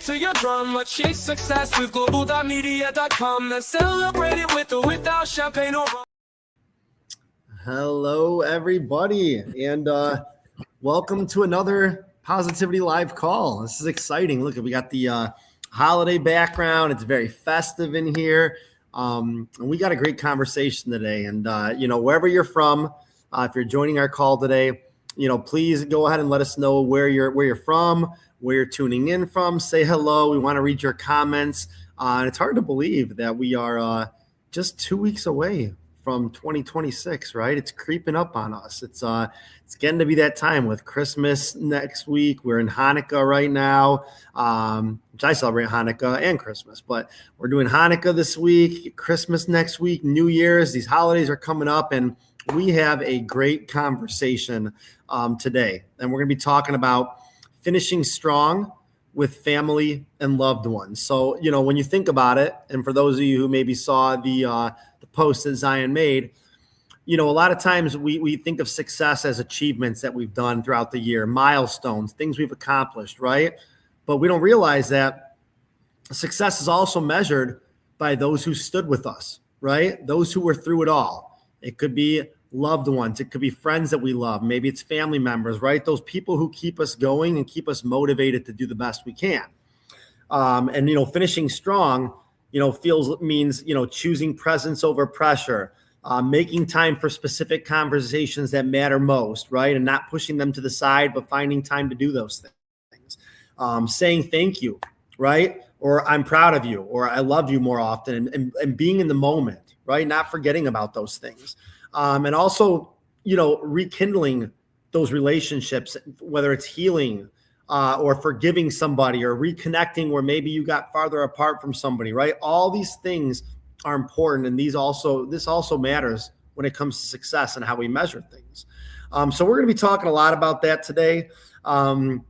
to your drama. Chase success with global.media.com. Then celebrate it with or without champagne or rum. Hello, everybody, and welcome to another Positivity Live call. This is exciting. Look, we got the holiday background. It's very festive in here. And we got a great conversation today. And, wherever you're from, if you're joining our call today, please go ahead and let us know where you're from, where you're tuning in from. Say hello. We want to read your comments. And it's hard to believe that we are just 2 weeks away from 2026, right? It's creeping up on us. It's getting to be that time with Christmas next week. We're in Hanukkah right now, which I celebrate Hanukkah and Christmas, but we're doing Hanukkah this week, Christmas next week, New Year's. These holidays are coming up, and we have a great conversation today. And we're going to be talking about finishing strong with family and loved ones. So, when you think about it, and for those of you who maybe saw the post that Zion made, a lot of times we think of success as achievements that we've done throughout the year, milestones, things we've accomplished, right? But we don't realize that success is also measured by those who stood with us, right? Those who were through it all. It could be loved ones. It could be friends that we love. Maybe it's family members, right? Those people who keep us going and keep us motivated to do the best we can. And finishing strong, means choosing presence over pressure, making time for specific conversations that matter most, right? And not pushing them to the side, but finding time to do those things. Saying thank you, right? Or I'm proud of you, or I love you more often, and being in the moment, right? Not forgetting about those things. And also, rekindling those relationships, whether it's healing or forgiving somebody or reconnecting where maybe you got farther apart from somebody, right? All these things are important. And this also matters when it comes to success and how we measure things. So we're going to be talking a lot about that today. I'm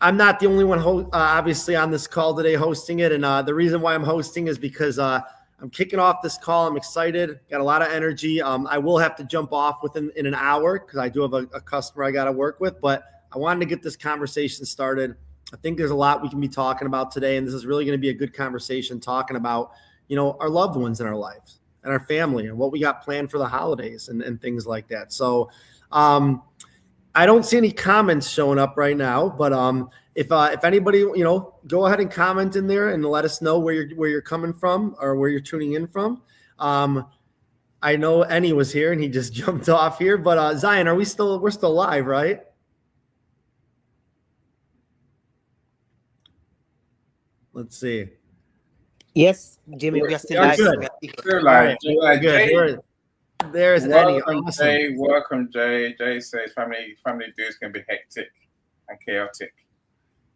not the only one obviously on this call today hosting it. And the reason why I'm hosting is because I'm kicking off this call. I'm excited, got a lot of energy. I will have to jump off in an hour because I do have a customer I got to work with, but I wanted to get this conversation started. I think there's a lot we can be talking about today, and this is really going to be a good conversation talking about, our loved ones in our lives and our family and what we got planned for the holidays and things like that. So I don't see any comments showing up right now, but if anybody, go ahead and comment in there and let us know where you're coming from or where you're tuning in from. I know Ennie was here and he just jumped off here, but Zion, we're still live, right? Let's see. Yes, Jimmy, we are still live. Good. Still live. Right. Good. There's Ennie. Awesome. Jay. Welcome, Jay. Jay says family dues can be hectic and chaotic,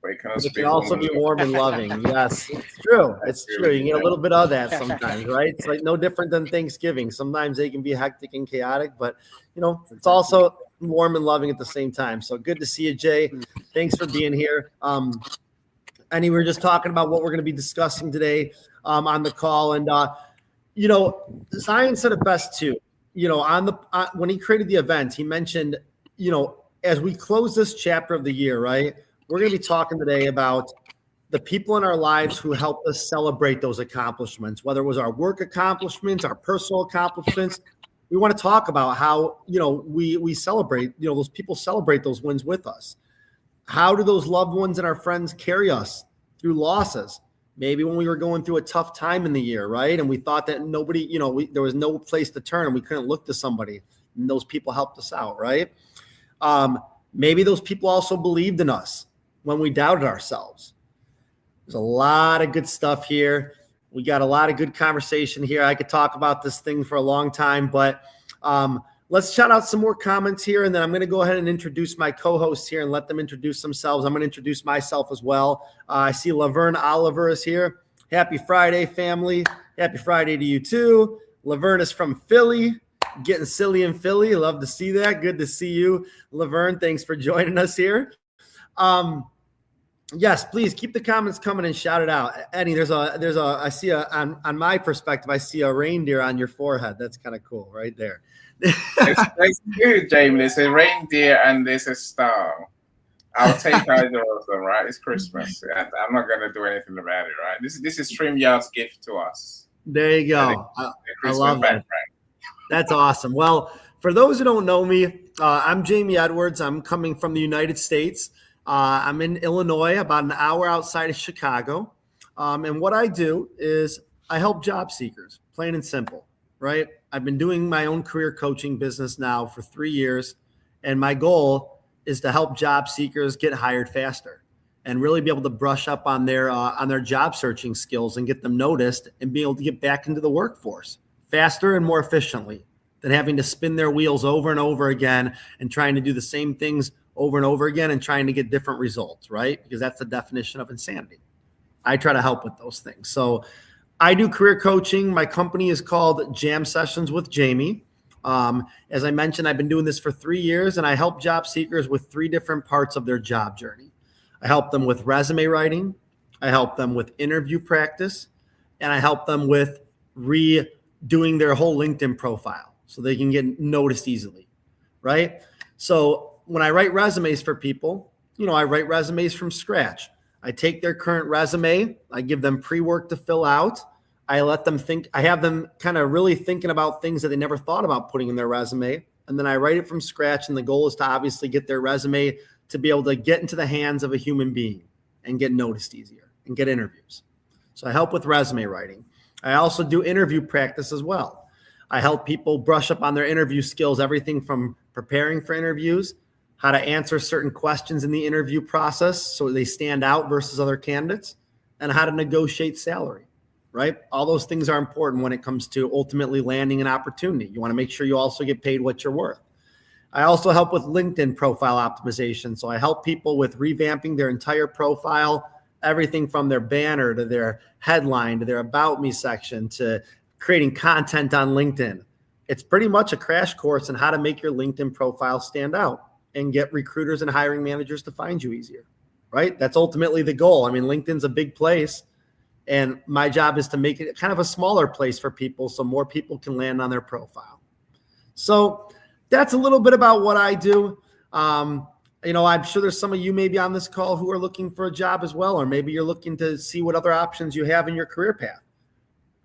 but it can also be warm and loving. Yes, it's true. It's true. You get a little bit of that sometimes, right? It's like no different than Thanksgiving. Sometimes they can be hectic and chaotic, but it's also warm and loving at the same time. So good to see you, Jay. Thanks for being here. Ennie, we were just talking about what we're going to be discussing today on the call. And, Zion said it best too. When he created the event, he mentioned, as we close this chapter of the year, right, we're going to be talking today about the people in our lives who helped us celebrate those accomplishments, whether it was our work accomplishments, our personal accomplishments. We want to talk about how, we celebrate, those people celebrate those wins with us. How do those loved ones and our friends carry us through losses? Maybe when we were going through a tough time in the year, right? And we thought that nobody, there was no place to turn and we couldn't look to somebody. And those people helped us out, right? Maybe those people also believed in us when we doubted ourselves. There's a lot of good stuff here. We got a lot of good conversation here. I could talk about this thing for a long time, but let's shout out some more comments here, and then I'm going to go ahead and introduce my co-hosts here and let them introduce themselves. I'm going to introduce myself as well. I see Laverne Oliver is here. Happy Friday, family. Happy Friday to you, too. Laverne is from Philly, getting silly in Philly. Love to see that. Good to see you, Laverne. Thanks for joining us here. Yes, please keep the comments coming and shout it out. Ennie, I see on my perspective, I see a reindeer on your forehead. That's kind of cool right there. It's good, Jamie. There's a reindeer and there's a star. Our take eyes are awesome, right? It's Christmas, and I'm not going to do anything about it, right? This is StreamYard's gift to us. There you go. The I Christmas love background. that. That's awesome. Well, for those who don't know me, I'm Jamie Edwards. I'm coming from the United States. I'm in Illinois, about an hour outside of Chicago. And what I do is I help job seekers, plain and simple, right? I've been doing my own career coaching business now for 3 years. And my goal is to help job seekers get hired faster and really be able to brush up on their job searching skills and get them noticed and be able to get back into the workforce faster and more efficiently than having to spin their wheels over and over again and trying to do the same things over and over again and trying to get different results, right? Because that's the definition of insanity. I try to help with those things. So I do career coaching. My company is called Jam Sessions with Jamie. As I mentioned, I've been doing this for 3 years, and I help job seekers with 3 different parts of their job journey. I help them with resume writing. I help them with interview practice, and I help them with redoing their whole LinkedIn profile so they can get noticed easily, right? So when I write resumes for people, I write resumes from scratch. I take their current resume, I give them pre-work to fill out. I let them think, I have them kind of really thinking about things that they never thought about putting in their resume. And then I write it from scratch. And the goal is to obviously get their resume to be able to get into the hands of a human being and get noticed easier and get interviews. So I help with resume writing. I also do interview practice as well. I help people brush up on their interview skills, everything from preparing for interviews, how to answer certain questions in the interview process so they stand out versus other candidates, and how to negotiate salary, right? All those things are important when it comes to ultimately landing an opportunity. You want to make sure you also get paid what you're worth. I also help with LinkedIn profile optimization. So I help people with revamping their entire profile, everything from their banner to their headline to their About Me section to creating content on LinkedIn. It's pretty much a crash course on how to make your LinkedIn profile stand out and get recruiters and hiring managers to find you easier, right? That's ultimately the goal. I mean, LinkedIn's a big place, and my job is to make it kind of a smaller place for people so more people can land on their profile. So that's a little bit about what I do. I'm sure there's some of you maybe on this call who are looking for a job as well, or maybe you're looking to see what other options you have in your career path.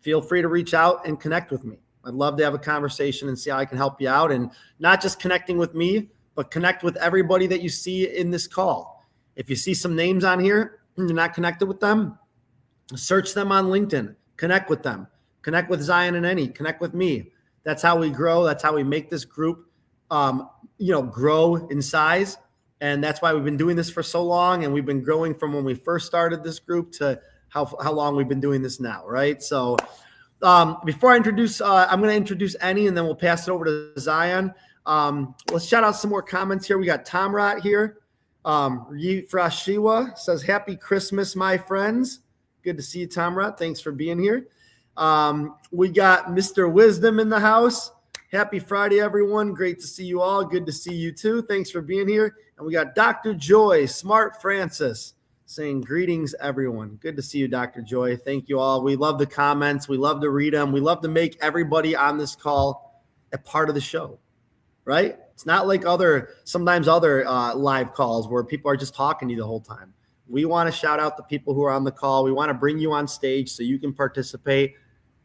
Feel free to reach out and connect with me. I'd love to have a conversation and see how I can help you out, and not just connecting with me, but connect with everybody that you see in this call. If you see some names on here and you're not connected with them, search them on LinkedIn, connect with them, connect with Zion and Eni, connect with me. That's how we grow. That's how we make this group, grow in size. And that's why we've been doing this for so long. And we've been growing from when we first started this group to how long we've been doing this now, right? So before I introduce, I'm going to introduce Eni, and then we'll pass it over to Zion. Let's shout out some more comments here. We got Tom Rott here. Frashiwa says, "Happy Christmas, my friends." Good to see you, Tom Rott. Thanks for being here. We got Mr. Wisdom in the house. Happy Friday, everyone. Great to see you all. Good to see you too. Thanks for being here. And we got Dr. Joy, Smart Francis, saying greetings, everyone. Good to see you, Dr. Joy. Thank you all. We love the comments. We love to read them. We love to make everybody on this call a part of the show, right? It's not like sometimes other live calls where people are just talking to you the whole time. We want to shout out the people who are on the call. We want to bring you on stage so you can participate.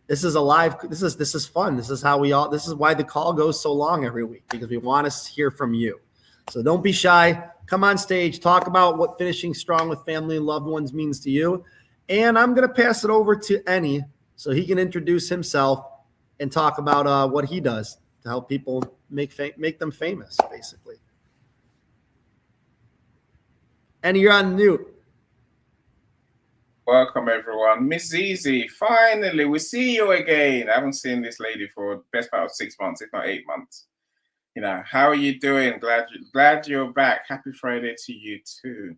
This is this is fun. This is why the call goes so long every week, because we want to hear from you. So don't be shy. Come on stage, talk about what finishing strong with family and loved ones means to you. And I'm going to pass it over to Eni so he can introduce himself and talk about what he does to help people make them famous, basically. Eni, you're on mute. Welcome, everyone. Miss Zizi, finally, we see you again. I haven't seen this lady for the best part of 6 months, if not 8 months. How are you doing? Glad you're back. Happy Friday to you too.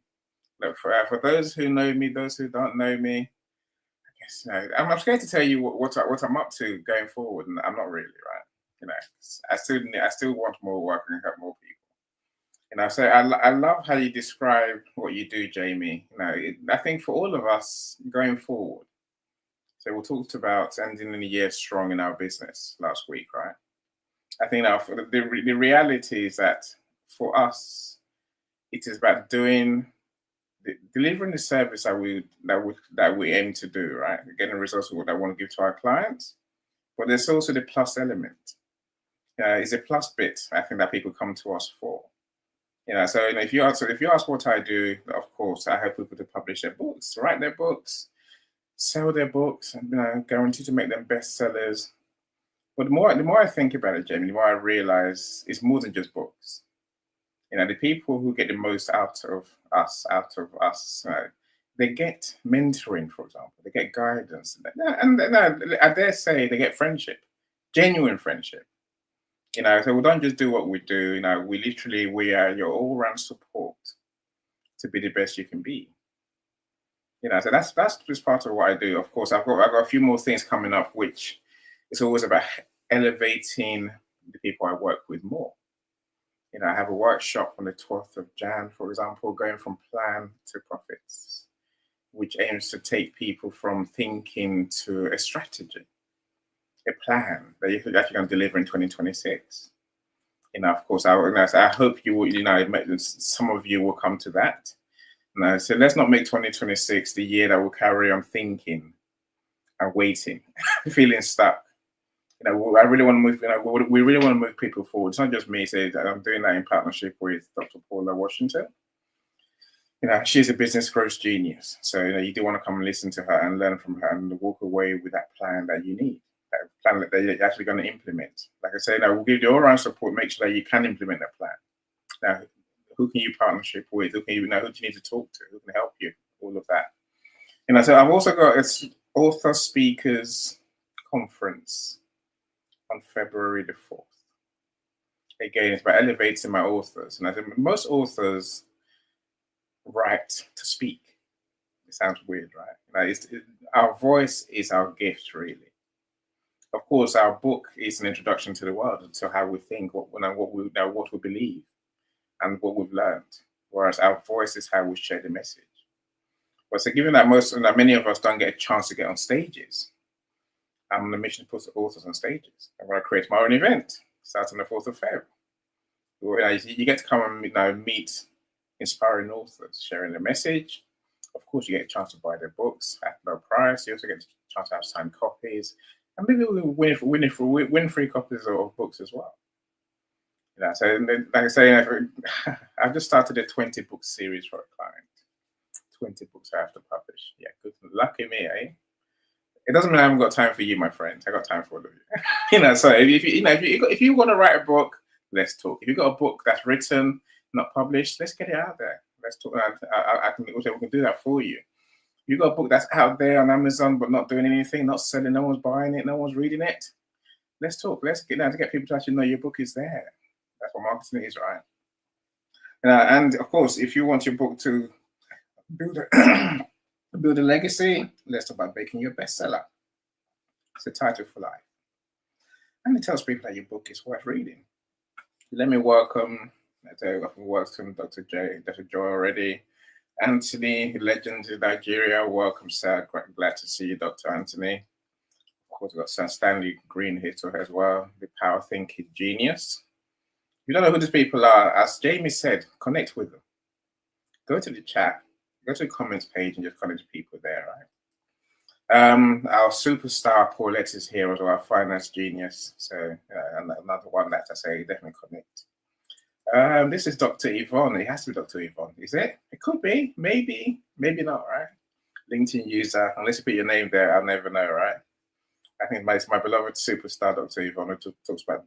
Look, for those who know me, those who don't know me, I guess I'm scared to tell you what I'm up to going forward, and I'm not really, right? I still want more work and help more people. So I love how you describe what you do, Jamie. I think for all of us going forward, so we talked about ending the year strong in our business last week, right? I think now the reality is that for us, it is about delivering the service that we aim to do, right? Getting the results that I want to give to our clients. But there's also the plus element. It's a plus bit, I think, that people come to us for. So if you ask what I do, of course, I help people to publish their books, write their books, sell their books, and guarantee to make them bestsellers. But the more I think about it, Jamie, the more I realize it's more than just books. The people who get the most out of us, they get mentoring, for example. They get guidance, and I dare say they get friendship, genuine friendship. So we don't just do what we do. We are your all-round support to be the best you can be. So that's just part of what I do. Of course, I've got a few more things coming up, which is always about elevating the people I work with more. I have a workshop on the 12th of Jan, for example, going from plan to profits, which aims to take people from thinking to a strategy, a plan that you're actually going to deliver in 2026. Of course, I hope you will, some of you will come to that. So let's not make 2026 the year that we'll carry on thinking and waiting, feeling stuck. I really want to move. We really want to move people forward. It's not just me. I'm doing that in partnership with Dr. Paula Washington. She's a business growth genius. So you do want to come and listen to her and learn from her and walk away with that plan that you need, that plan that you're actually going to implement. Like I say, we'll give you all around support. Make sure that you can implement that plan. Now, who can you partnership with? Who do you need to talk to? Who can help you? All of that. So I've also got an author speakers conference on February the 4th. Again, it's about elevating my authors. And I think most authors write to speak. It sounds weird, right? Our voice is our gift, really. Of course, our book is an introduction to the world, to how we think, what we believe, and what we've learned. Whereas our voice is how we share the message. But so given that many of us don't get a chance to get on stages, I'm on a mission to put authors on stages. I want to create my own event, starting the 4th of February. You get to come and meet inspiring authors, sharing their message. Of course, you get a chance to buy their books at no price. You also get a chance to have signed copies. And maybe we'll win free copies of books as well. So like I say, I've just started a 20-book series for a client. 20 books I have to publish. Yeah, good. Lucky me, eh? It doesn't mean I haven't got time for you, my friend. I got time for all of you. So if you want to write a book, let's talk. If you've got a book that's written, not published, let's get it out there. Let's talk. We can do that for you. If you've got a book that's out there on Amazon but not doing anything, not selling, no one's buying it, no one's reading it, let's talk. Let's get down to get people to actually know your book is there. That's what marketing is, right? And of course, if you want your book to build a legacy, let's talk about making your bestseller. It's a title for life. And it tells people that your book is worth reading. Let me welcome, I've worked with Dr. Joy already. Anthony, legend in Nigeria. Welcome, sir. Glad to see you, Dr. Anthony. Of course, we've got Stanley Green here as well, the power thinking genius. If you don't know who these people are, as Jamie said, connect with them. Go to the chat. Go to the comments page and just connect to people there, right? Our superstar Paulette is here as well, our finance genius. So another one that I say definitely connect. This is Dr. Yvonne. It has to be Dr. Yvonne, is it? It could be, maybe not, right? LinkedIn user. Unless you put your name there, I'll never know, right? I think it's my beloved superstar, Dr. Yvonne, who talks about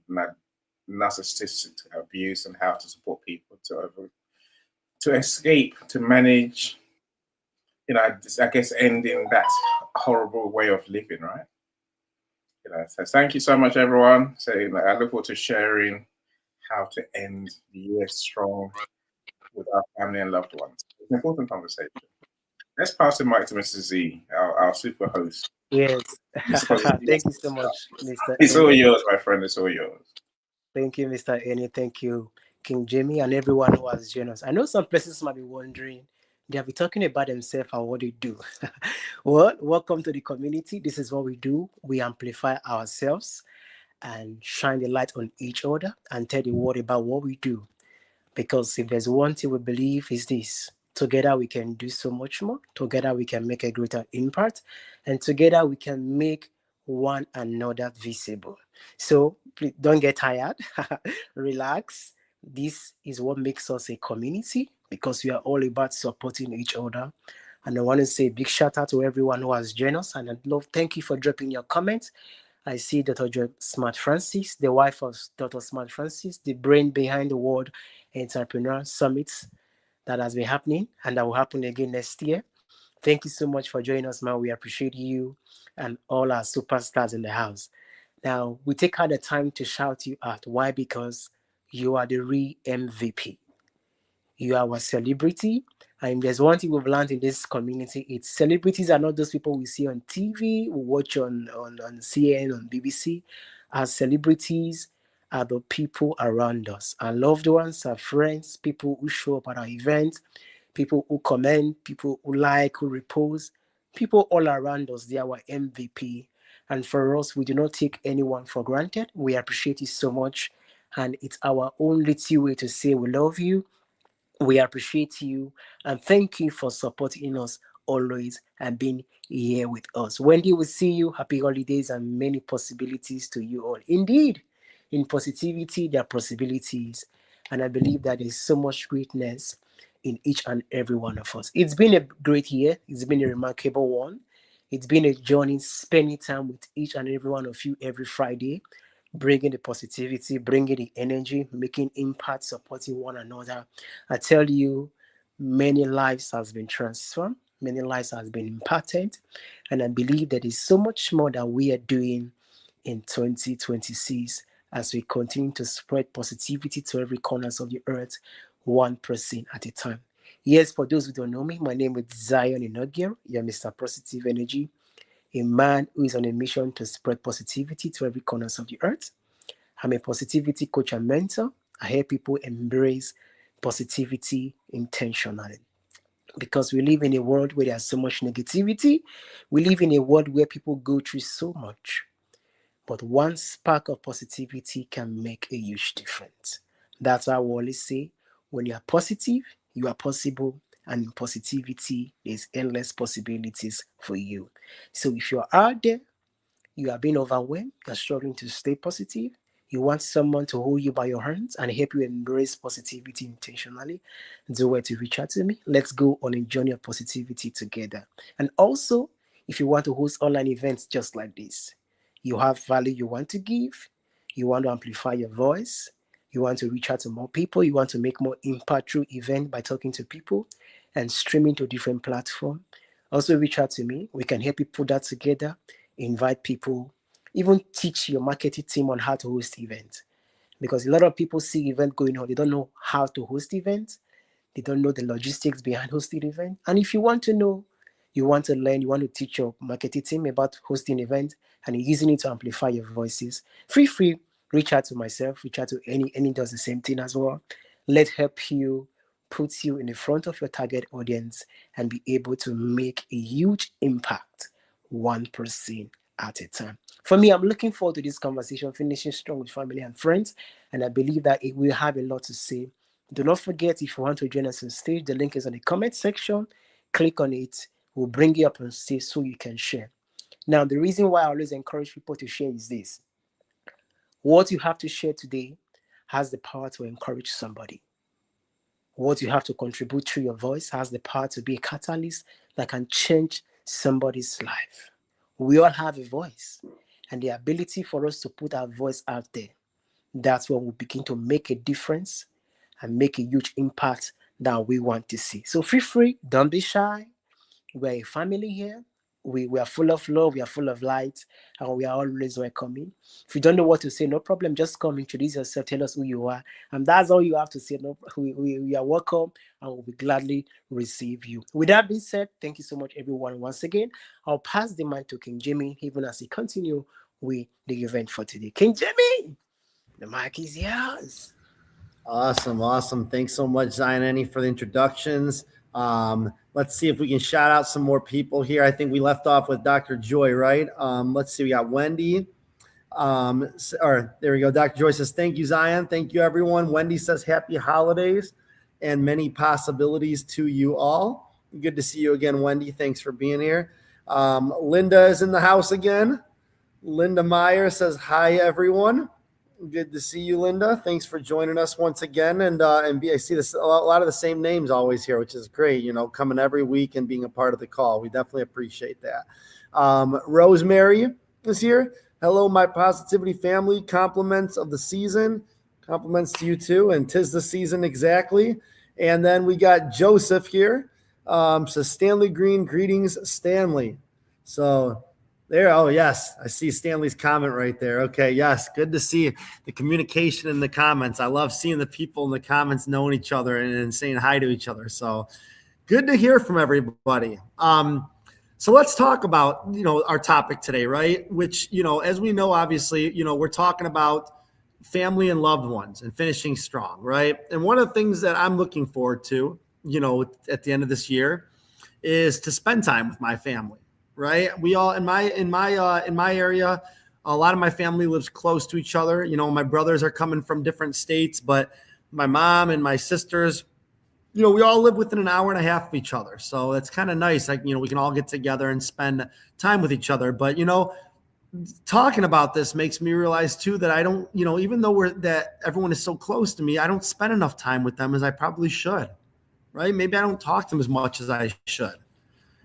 narcissistic abuse and how to support people to escape, to manage, I guess ending that horrible way of living, right? So thank you so much, everyone. So I look forward to sharing how to end the year strong with our family and loved ones. It's an important conversation. Let's pass the mic to Mr. Z, our super host. Yes. Thank you so much, Mr. It's all yours, my friend. It's all yours. Thank you, Mr. Eni. Thank you, King Jamie, and everyone who has joined us. I know some places might be wondering, they'll be talking about themselves and what they do. Well, welcome to the community. This is what we do. We amplify ourselves and shine the light on each other and tell the world about what we do. Because if there's one thing we believe is this: together we can do so much more. Together we can make a greater impact, and together we can make one another visible. So please don't get tired. Relax. This is what makes us a community, because we are all about supporting each other. And I want to say a big shout out to everyone who has joined us. And I'd love, thank you for dropping your comments. I see Dr. Smart Francis, the wife of Dr. Smart Francis, the brain behind the World Entrepreneur Summit that has been happening and that will happen again next year. Thank you so much for joining us, man. We appreciate you and all our superstars in the house. Now, we take out the time to shout you out. Why? Because you are the real MVP. You are our celebrity. And there's one thing we've learned in this community: it's celebrities are not those people we see on TV, we watch on CNN, on BBC. Our celebrities are the people around us. Our loved ones, our friends, people who show up at our events, people who comment, people who like, who repost, people all around us. They are our MVP. And for us, we do not take anyone for granted. We appreciate you so much. And it's our only way to say we love you. We appreciate you and thank you for supporting us always and being here with us. Wendy, will see you. Happy holidays and many possibilities to you all. Indeed, in positivity, there are possibilities. And I believe that there's so much greatness in each and every one of us. It's been a great year. It's been a remarkable one. It's been a journey, spending time with each and every one of you every Friday, bringing the positivity, bringing the energy, making impact, supporting one another. I tell you, many lives has been transformed, many lives has been impacted, and I believe there is so much more that we are doing in 2026 as we continue to spread positivity to every corners of the earth, one person at a time. Yes, for those who don't know me, my name is Zion Inogir. You're Mr. Positive Energy, a man who is on a mission to spread positivity to every corners of the earth. I'm a positivity coach and mentor. I help people embrace positivity intentionally. Because we live in a world where there's so much negativity. We live in a world where people go through so much. But one spark of positivity can make a huge difference. That's why I always say, when you are positive, you are possible. And in positivity, there's endless possibilities for you. So if you're out there, you are being overwhelmed, you're struggling to stay positive, you want someone to hold you by your hands and help you embrace positivity intentionally, do where to reach out to me. Let's go on a journey of positivity together. And also, if you want to host online events just like this, you have value you want to give, you want to amplify your voice, you want to reach out to more people, you want to make more impact through event by talking to people and streaming to different platforms, also reach out to me. We can help you put that together, invite people, even teach your marketing team on how to host events. Because a lot of people see event going on, they don't know how to host events, they don't know the logistics behind hosting event. And if you want to know, you want to learn, you want to teach your marketing team about hosting events and using it to amplify your voices, feel free, reach out to myself, reach out to any does the same thing as well. Let's help you, put you in the front of your target audience and be able to make a huge impact, 1% at a time. For me, I'm looking forward to this conversation, finishing strong with family and friends, and I believe that it will have a lot to say. Do not forget, if you want to join us on stage, the link is on the comment section. Click on it. We'll bring you up on stage so you can share. Now, the reason why I always encourage people to share is this. What you have to share today has the power to encourage somebody. What you have to contribute through your voice has the power to be a catalyst that can change somebody's life. We all have a voice, and the ability for us to put our voice out there, that's when we begin to make a difference and make a huge impact that we want to see. So feel free, don't be shy. We're a family here. We are full of love, we are full of light, and we are always welcoming. If you don't know what to say, no problem. Just come, introduce yourself, tell us who you are. And that's all you have to say. No, we are welcome and we'll gladly receive you. With that being said, thank you so much, everyone. Once again, I'll pass the mic to King Jimmy, even as he continues with the event for today. King Jimmy, the mic is yours. Awesome. Thanks so much, Zion, for the introductions. Let's see if we can shout out some more people here. I think we left off with Dr. Joy, right? Let's see. We got Wendy. Or there we go. Dr. Joy says, thank you, Zion. Thank you, everyone. Wendy says, happy holidays and many possibilities to you all. Good to see you again, Wendy. Thanks for being here. Linda is in the house again. Linda Meyer says, hi, everyone. Good to see you, Linda. Thanks for joining us once again. And I see this a lot of the same names always here, which is great, coming every week and being a part of the call. We definitely appreciate that. Rosemary is here. Hello, my positivity family. Compliments of the season. Compliments to you too. And 'tis the season exactly. And then we got Joseph here. So Stanley Green, greetings, Stanley. So there. Oh, yes. I see Stanley's comment right there. Okay. Yes. Good to see the communication in the comments. I love seeing the people in the comments knowing each other and saying hi to each other. So good to hear from everybody. So let's talk about, our topic today, right? Which, as we know, obviously, we're talking about family and loved ones and finishing strong, right? And one of the things that I'm looking forward to, at the end of this year is to spend time with my family, right? We all, in my area, a lot of my family lives close to each other. My brothers are coming from different states, but my mom and my sisters, we all live within an hour and a half of each other. So that's kind of nice. Like, we can all get together and spend time with each other. But, talking about this makes me realize too, that I don't, even though that everyone is so close to me, I don't spend enough time with them as I probably should, right? Maybe I don't talk to them as much as I should.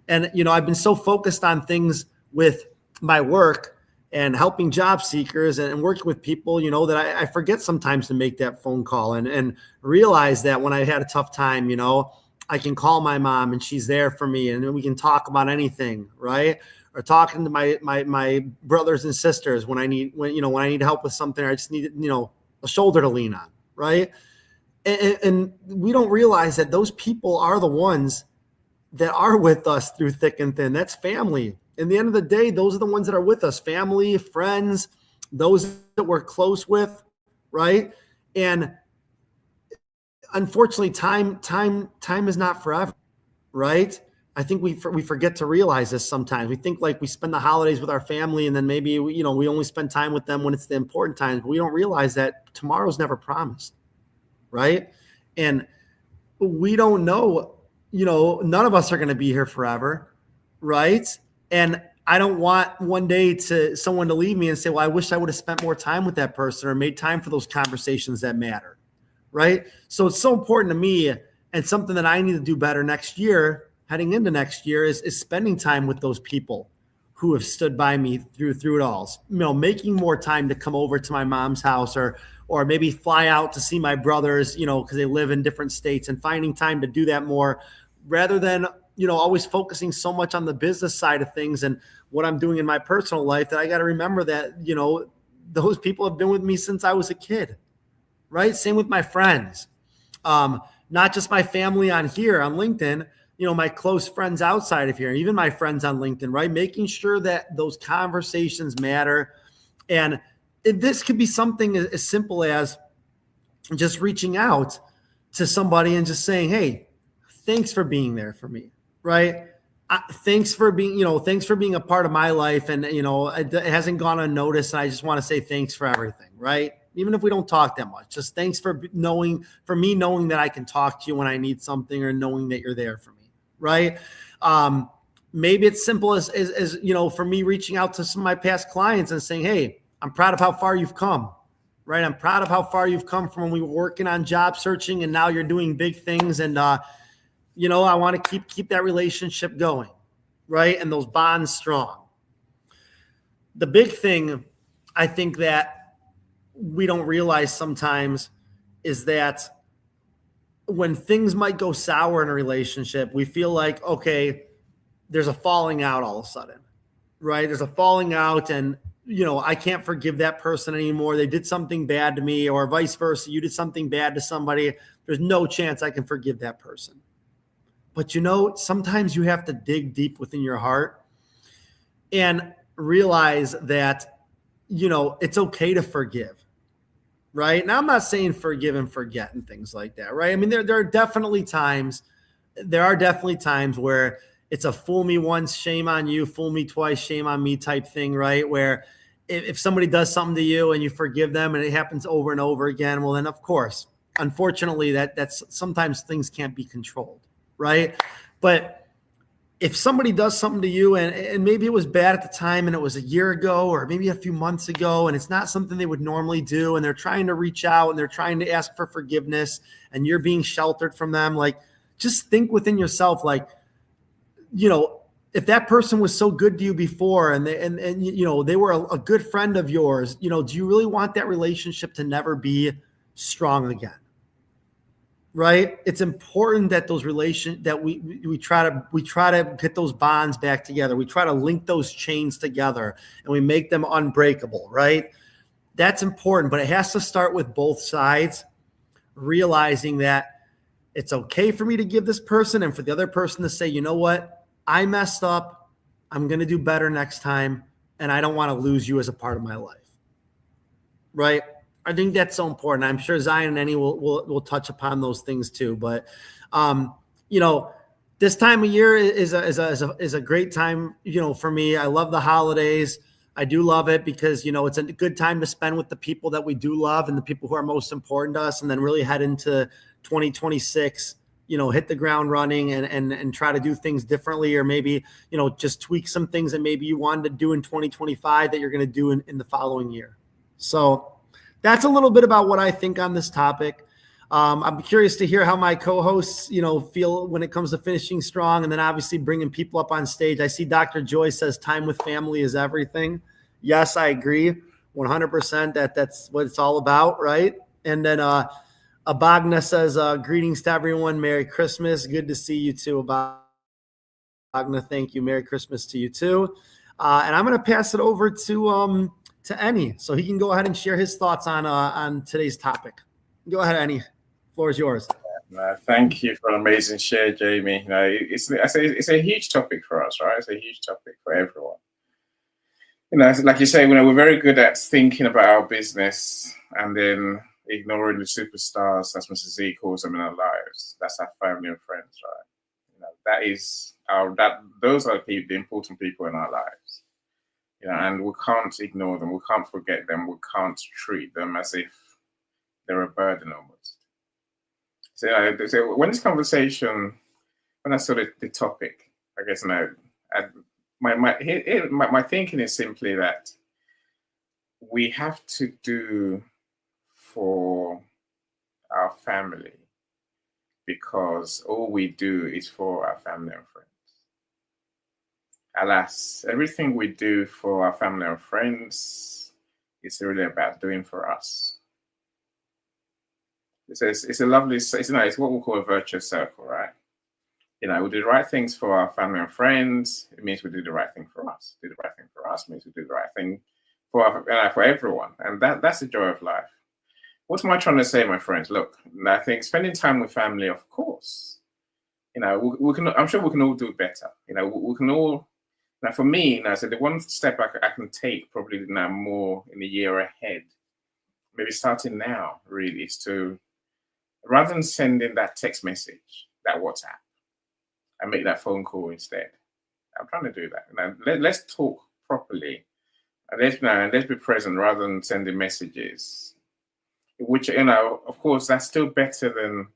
And, I've been so focused on things with my work and helping job seekers and working with people, that I forget sometimes to make that phone call and realize that when I had a tough time, I can call my mom and she's there for me and we can talk about anything, right? Or talking to my brothers and sisters when I need help with something, or I just need, a shoulder to lean on, right? And we don't realize that those people are the ones that are with us through thick and thin. That's family. In the end of the day, those are the ones that are with us, family, friends, those that we're close with, right? And unfortunately, time is not forever, right? I think we forget to realize this sometimes. We think like we spend the holidays with our family and then maybe, we only spend time with them when it's the important times, but we don't realize that tomorrow's never promised, right? And we don't know, none of us are going to be here forever, right? And I don't want one day someone to leave me and say, well, I wish I would have spent more time with that person or made time for those conversations that matter, right? So it's so important to me, and something that I need to do better next year, heading into next year, is spending time with those people who have stood by me through it all. Making more time to come over to my mom's house or maybe fly out to see my brothers, because they live in different states, and finding time to do that more rather than always focusing so much on the business side of things and what I'm doing in my personal life, that I got to remember that, those people have been with me since I was a kid, right? Same with my friends, not just my family on here on LinkedIn, my close friends outside of here, even my friends on LinkedIn, right? Making sure that those conversations matter. And this could be something as simple as just reaching out to somebody and just saying, hey, thanks for being there for me. Right. Thanks for being a part of my life. And, it hasn't gone unnoticed. And I just want to say thanks for everything. Right. Even if we don't talk that much, just thanks for me knowing that I can talk to you when I need something, or knowing that you're there for me. Right. Maybe it's simple as for me reaching out to some of my past clients and saying, hey, I'm proud of how far you've come. Right. I'm proud of how far you've come from when we were working on job searching, and now you're doing big things. And, I want to keep that relationship going, right? And those bonds strong. The big thing I think that we don't realize sometimes is that when things might go sour in a relationship, we feel like, okay, there's a falling out all of a sudden, right? There's a falling out, and, I can't forgive that person anymore. They did something bad to me, or vice versa. You did something bad to somebody. There's no chance I can forgive that person. But, sometimes you have to dig deep within your heart and realize that, it's okay to forgive, right? Now, I'm not saying forgive and forget and things like that, right? I mean, there are definitely times where it's a fool me once, shame on you, fool me twice, shame on me type thing, right? Where if somebody does something to you and you forgive them and it happens over and over again, well, then of course, unfortunately, that's sometimes things can't be controlled, right? But if somebody does something to you and maybe it was bad at the time and it was a year ago or maybe a few months ago and it's not something they would normally do and they're trying to reach out and they're trying to ask for forgiveness and you're being sheltered from them, like just think within yourself, like, you know, if that person was so good to you before and you know, they were a good friend of yours, you know, do you really want that relationship to never be strong again? Right? It's important that those that we try to get those bonds back together. We try to link those chains together and we make them unbreakable, right? That's important, but it has to start with both sides realizing that it's okay for me to give this person and for the other person to say, you know what? I messed up. I'm going to do better next time. And I don't want to lose you as a part of my life. Right? I think that's so important. I'm sure Zion and Annie will touch upon those things too. But, you know, this time of year is a great time, you know, for me. I love the holidays. I do love it because, you know, it's a good time to spend with the people that we do love and the people who are most important to us, and then really head into 2026, you know, hit the ground running and try to do things differently, or maybe, you know, just tweak some things that maybe you wanted to do in 2025 that you're going to do in the following year. So that's a little bit about what I think on this topic. I'm curious to hear how my co-hosts, you know, feel when it comes to finishing strong, and then obviously bringing people up on stage. I see Dr. Joy says time with family is everything. Yes, I agree 100% that's what it's all about, right? And then Abagna says, greetings to everyone. Merry Christmas. Good to see you too, Abagna. Thank you. Merry Christmas to you too. And I'm going to pass it over to Annie, so he can go ahead and share his thoughts on today's topic. Go ahead, Annie. Floor is yours. Thank you for an amazing share, Jamie. You know, it's a huge topic for us, right? It's a huge topic for everyone. You know, like you say, you know, we're very good at thinking about our business and then ignoring the superstars, as Mr. Z calls them, in our lives. That's our family and friends, right? You know, those are the important people in our lives. You know, and we can't ignore them. We can't forget them. We can't treat them as if they're a burden almost. So when this conversation, when I saw the topic, I guess, you know, my thinking is simply that we have to do for our family because all we do is for our family and friends. Alas, everything we do for our family and friends is really about doing for us. It's a lovely, it's what we call a virtuous circle, right? You know, we do the right things for our family and friends. It means we do the right thing for us. Do the right thing for us means we do the right thing for everyone, and that's the joy of life. What am I trying to say, my friends? Look, I think spending time with family, of course. You know, we can. I'm sure we can all do better. You know, we can all. Now, for me, so the one step I can take probably now more in the year ahead, maybe starting now, really, is to, rather than sending that text message, that WhatsApp, I make that phone call instead. I'm trying to do that. Now, let's talk properly. And let's be present rather than sending messages. Which, you know, of course, that's still better than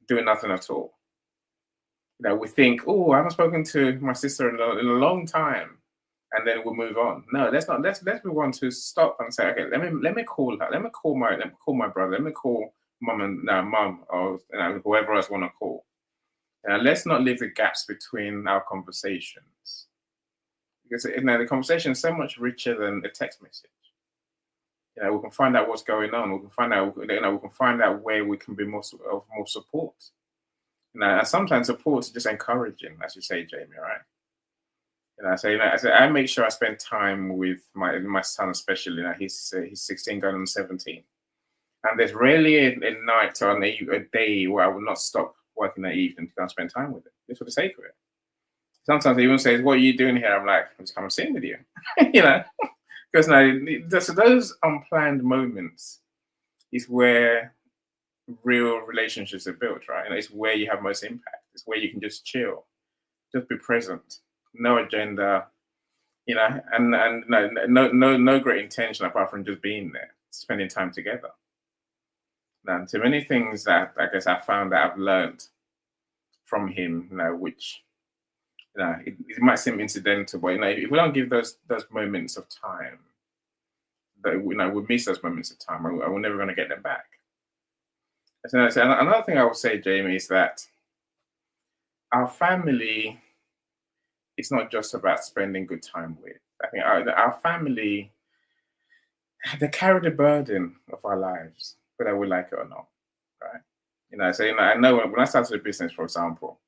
doing nothing at all. You know, we think, oh, I haven't spoken to my sister in a long time, and then we'll move on. No, let's not. Let's be one to stop and say, okay, let me call her. Let me call my brother. Let me call mum, or, you know, whoever else want to call. Let's not leave the gaps between our conversations, because, you know, the conversation is so much richer than a text message. You know, we can find out what's going on. We can find out, you know, we can find out where we can be more support. You know, and sometimes support is just encouraging, as you say, Jamie, right? You know, I make sure I spend time with my son, especially. You know, he's 16 going on 17, and there's rarely a night or a day where I will not stop working that evening to go and spend time with him, just for the sake of it. Sometimes he even says, "What are you doing here?" I'm like, "I'm just coming to sing with you," you know. Because now, those unplanned moments is where real relationships are built, right? And it's where you have most impact. It's where you can just chill, just be present, no agenda. you know, and no great intention apart from just being there, spending time together. Now, too many things that I guess I found that I've learned from him, you know, which, you know, it might seem incidental, but, you know, if we don't give those moments of time, that, you know, we miss those moments of time, and we're never going to get them back. So another thing I would say, Jamie, is that our family, it's not just about spending good time with. I think our family, they carry the burden of our lives, whether we like it or not, right? You know, so, you know, I know when I started a business, for example,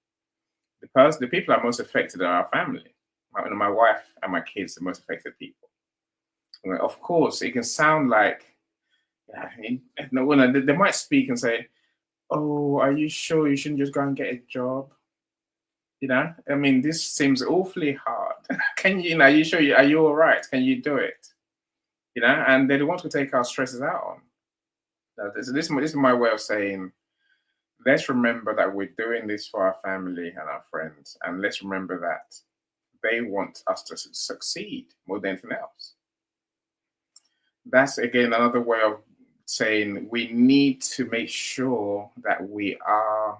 the people that are most affected are our family. My wife and my kids are the most affected people. You know, of course, it can sound like, they might speak and say, "Oh, are you sure you shouldn't just go and get a job?" You know, I mean, this seems awfully hard. Can you, are you sure? Are you all right? Can you do it? You know, and they want to take our stresses out on. Now, this is my way of saying, let's remember that we're doing this for our family and our friends, and let's remember that they want us to succeed more than anything else. That's, again, another way of saying we need to make sure that we are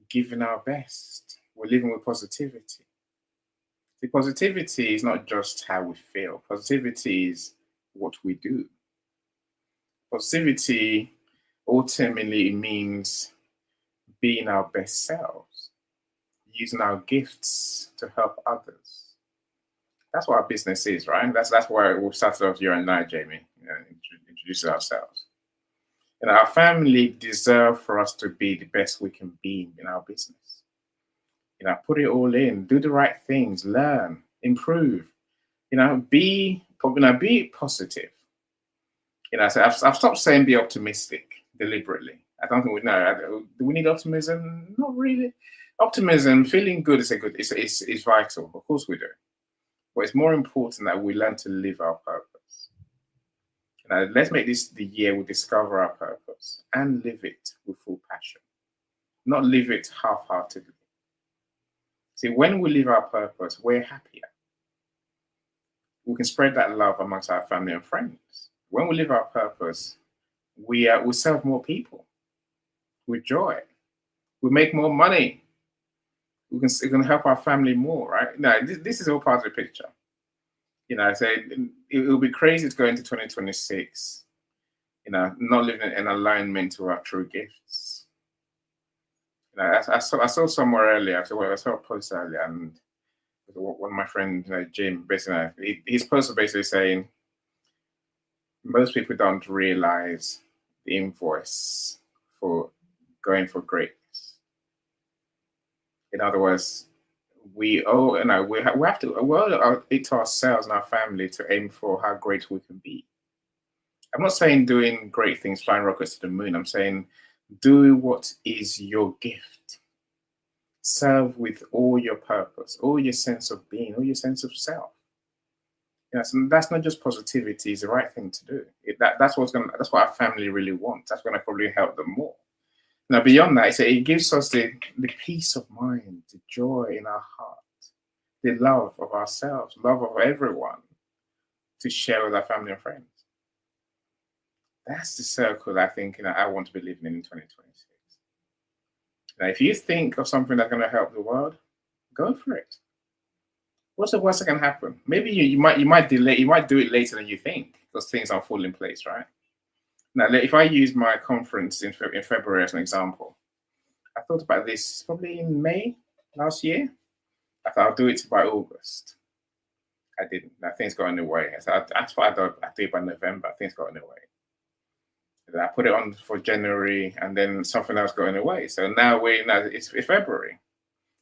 giving our best. We're living with positivity. The positivity is not just how we feel. Positivity is what we do. Positivity ultimately means being our best selves, using our gifts to help others. That's what our business is, right? That's why we started off, you and I, Jamie, introducing ourselves. And our family deserve for us to be the best we can be in our business. You know, put it all in, do the right things, learn, improve. You know, be positive. You know, so I've stopped saying be optimistic deliberately. I don't think we know. Do we need optimism? Not really. Optimism, feeling good is vital. Of course we do. But it's more important that we learn to live our purpose. You know, let's make this the year we discover our purpose and live it with full passion, not live it half-heartedly. See, when we live our purpose, we're happier. We can spread that love amongst our family and friends. When we live our purpose, we serve more people with joy. We make more money. We can help our family more, right? Now, this is all part of the picture. You know, I say it will be crazy to go into 2026, you know, not living in alignment to our true gifts. You know, I saw somewhere earlier, I saw a post earlier, and one of my friends, you know, Jim, basically, his post was basically saying, most people don't realize the invoice for going for greatness. In other words, we have to owe it to ourselves and our family to aim for how great we can be. I'm not saying doing great things, flying rockets to the moon. I'm saying do what is your gift. Serve with all your purpose, all your sense of being, all your sense of self. Yes, and that's not just positivity; it's the right thing to do. That's what our family really wants. That's going to probably help them more. Now, beyond that, it gives us the peace of mind, the joy in our heart, the love of ourselves, love of everyone to share with our family and friends. That's the circle I think I want to be living in 2026. Now, if you think of something that's going to help the world, go for it. What's the worst that can happen? Maybe you might delay, you might do it later than you think because things aren't full in place, right? Now, if I use my conference in February as an example, I thought about this probably in May last year. I thought I'll do it by August. I didn't. Now, things got in the way. So that's why I do it by November. Things got in the way. And I put it on for January, and then something else got in the way. So now it's February.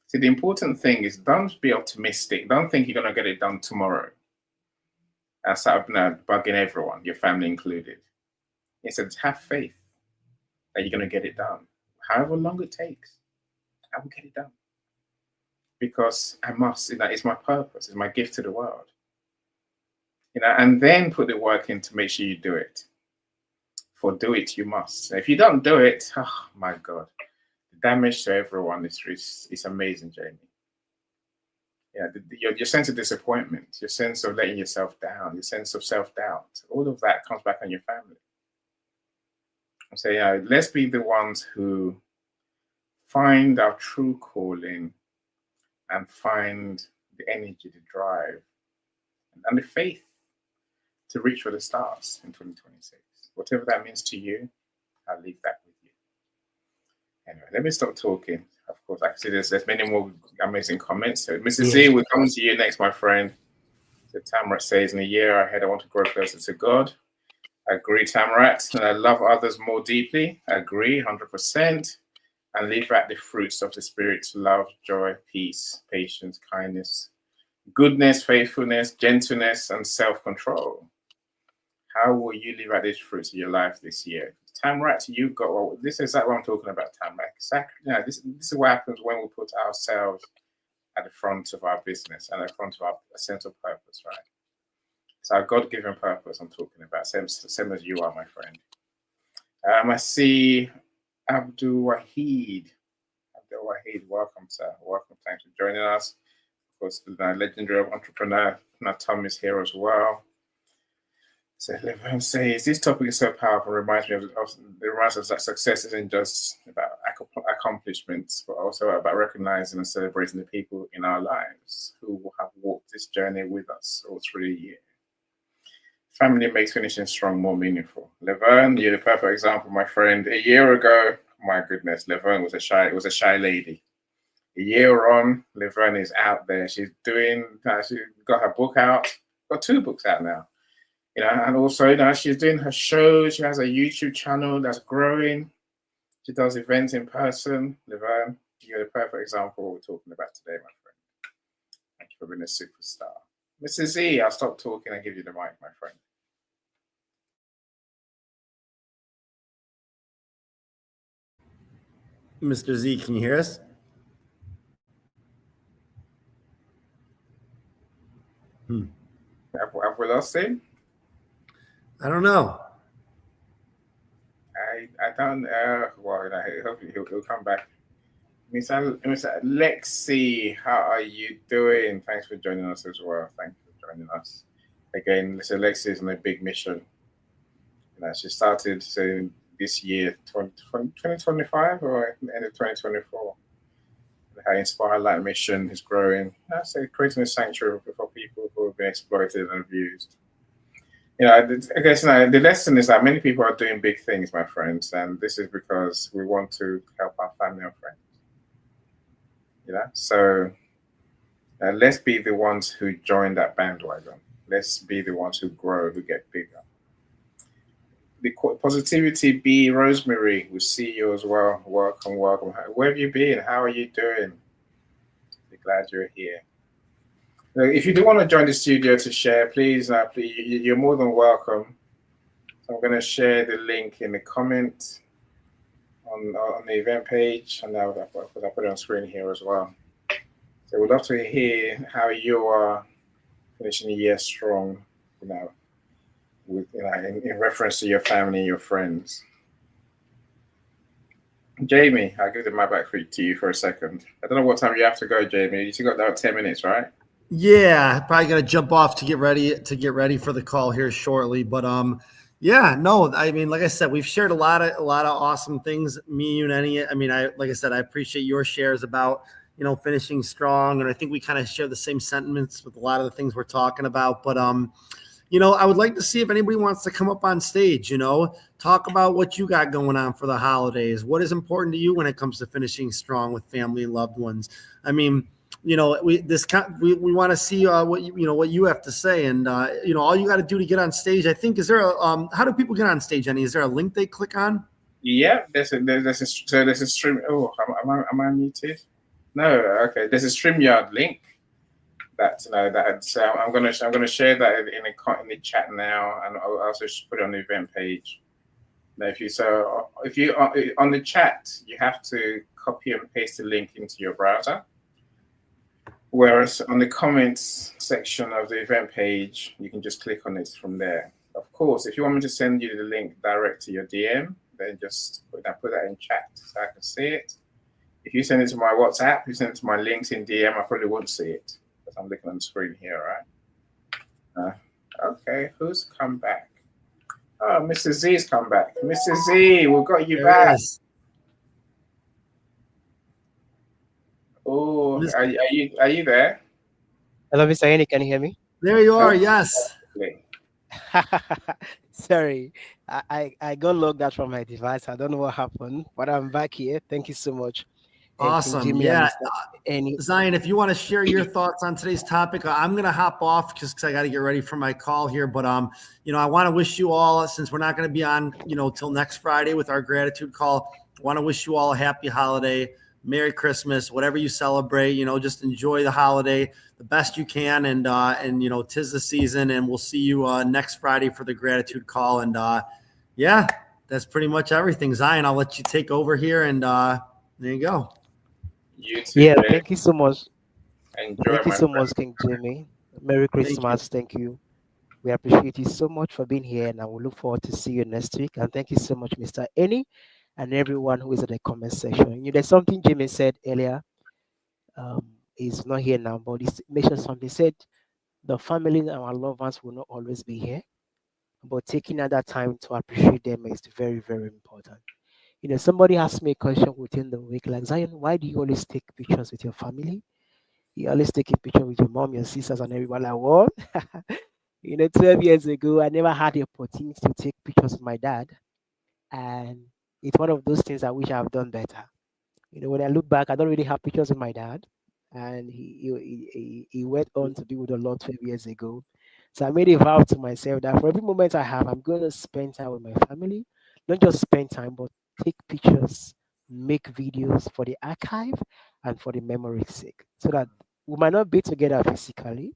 See, the important thing is don't be optimistic. Don't think you're going to get it done tomorrow. And start bugging everyone, your family included. Instead, have faith that you're going to get it done. However long it takes, I will get it done. Because I must, it's my purpose, it's my gift to the world. And then put the work in to make sure you do it. For do it, you must. If you don't do it, oh my God, the damage to everyone is amazing, Jamie. Yeah, your sense of disappointment, your sense of letting yourself down, your sense of self-doubt, all of that comes back on your family. So yeah, let's be the ones who find our true calling and find the energy, the drive, and the faith to reach for the stars in 2026. Whatever that means to you, I'll leave that with you. Anyway, let me stop talking. Of course, I can see there's many more amazing comments. So, Mrs. Z, we're coming to you next, my friend. So, Tamrat says, in a year ahead, I want to grow closer to God. I agree, Tamrat. And I love others more deeply. I agree, 100%. And live out the fruits of the Spirit: love, joy, peace, patience, kindness, goodness, faithfulness, gentleness, and self-control. How will you live out these fruits of your life this year? Tamrat, you got, well, this is exactly what I'm talking about, Tamrat. Exactly. Yeah, this is what happens when we put ourselves at the front of our business and at the front of our sense of purpose, right? It's our God-given purpose I'm talking about, same as you are, my friend. I see Abdul Wahid. Abdul Wahid, welcome, sir. Welcome. Thanks for joining us. Of course, the legendary entrepreneur, Tom, is here as well. So Levin says, this topic is so powerful. It reminds us that success isn't just about accomplishments, but also about recognizing and celebrating the people in our lives who have walked this journey with us all through the year. Family makes finishing strong more meaningful. Levin, you're the perfect example, my friend. A year ago, my goodness, Levin was a shy lady. A year on, Levin is out there. She's got her book out, got 2 books out now. You know, and also, she's doing her shows. She has a YouTube channel that's growing. She does events in person. Levin, you're the perfect example of what we're talking about today, my friend. Thank you for being a superstar. Mrs. Z, I'll stop talking and give you the mic, my friend. Mr. Z, can you hear us? Have we lost him? I don't know. I don't. Well, hopefully he'll come back. Miss Lexi, how are you doing? Thanks for joining us as well. Thank you for joining us again. Miss Lexi is on a big mission. You know, she started this year, 2025 or end of 2024. Her Inspire Light mission is growing. I say creating a sanctuary for people who have been exploited and abused. You know, I guess the lesson is that many people are doing big things, my friends, and this is because we want to help our family and friends. You know, so let's be the ones who join that bandwagon. Let's be the ones who grow, who get bigger. The Positivity B, Rosemary, we'll see you as well. Welcome. Where have you been? How are you doing? We're glad you're here. If you do want to join the studio to share, please, you're more than welcome. So I'm going to share the link in the comment on the event page, and I'll put it on screen here as well. So we'd love to hear how you are finishing the year strong, in reference to your family and your friends. Jamie, I'll give the mic back to you for a second. I don't know what time you have to go, Jamie. You still got about 10 minutes, right? Yeah, probably gonna jump off to get ready for the call here shortly. But yeah, no, I mean, like I said, we've shared a lot of awesome things. Me, you, and Annie. I mean, like I said, I appreciate your shares about finishing strong, and I think we kind of share the same sentiments with a lot of the things we're talking about. But I would like to see if anybody wants to come up on stage. Talk about what you got going on for the holidays. What is important to you when it comes to finishing strong with family and loved ones? I mean, we want to see what you have to say, and all you got to do to get on stage. I think, is there a how do people get on stage, Jenny? Is there a link they click on? Yeah, there's a stream. Oh, am I muted? No, okay. There's a StreamYard link. I'm gonna share that in the chat now, and I'll also put it on the event page. Now, if you on the chat, you have to copy and paste the link into your browser. Whereas on the comments section of the event page, you can just click on it from there. Of course, if you want me to send you the link direct to your DM, then just put that in chat so I can see it. If you send it to my WhatsApp, you send it to my LinkedIn DM, I probably won't see it. Because I'm looking on the screen here, right? Okay, who's come back? Oh, Mrs. Z's come back. Mrs. Z, we've got you back. Yes. Oh, are you there? Hello, Mr. Annie, can you hear me? There you are. Yes. Okay. Sorry, I got logged out from my device. I don't know what happened, but I'm back here. Thank you so much. And King Awesome. Jimmy Yeah. and Mr. Annie. Zion, if you want to share your thoughts on today's topic, I'm going to hop off just because I got to get ready for my call here. But, you know, I want to wish you all, since we're not going to be on, you know, till next Friday with our gratitude call, I want to wish you all a happy holiday, Merry Christmas, whatever you celebrate, you know, just enjoy the holiday the best you can. And, you know, 'tis the season, and we'll see you next Friday for the gratitude call. And, yeah, that's pretty much everything. Zion, I'll let you take over here, and there you go. You too. Yeah, Jay. thank you so much. Enjoy, Thank you my so friend. much, King Jimmy. Merry Christmas. Thank you. We appreciate you so much for being here, and I will look forward to see you next week. And thank you so much, Mr. Annie, and everyone who is in the comment section. You know, there's something Jimmy said earlier. He's not here now, but he mentioned something. He said the family and our loved ones will not always be here, but taking out that time to appreciate them is very, very important. You know, somebody asked me a question within the week, like, Zion, why do you always take pictures with your family? You always take a picture with your mom, your sisters, and everyone. Like, what? You know, 12 years ago, I never had the opportunity to take pictures with my dad. And it's one of those things I wish I have done better. You know, when I look back, I don't really have pictures with my dad. And he went on to be with the Lord 12 years ago. So I made a vow to myself that for every moment I have, I'm going to spend time with my family. Not just spend time, but take pictures, make videos for the archive and for the memory's sake. So that we might not be together physically,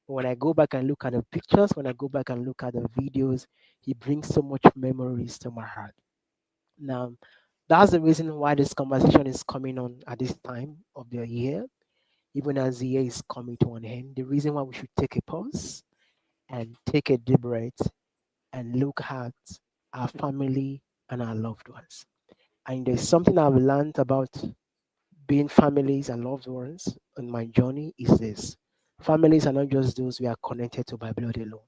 but when I go back and look at the pictures, when I go back and look at the videos, it brings so much memories to my heart. Now, that's the reason why this conversation is coming on at this time of the year, even as the year is coming to an end. The reason why we should take a pause and take a deep breath and look at our family and our loved ones. And there's something I've learned about being families and loved ones on my journey is this. Families are not just those we are connected to by blood alone.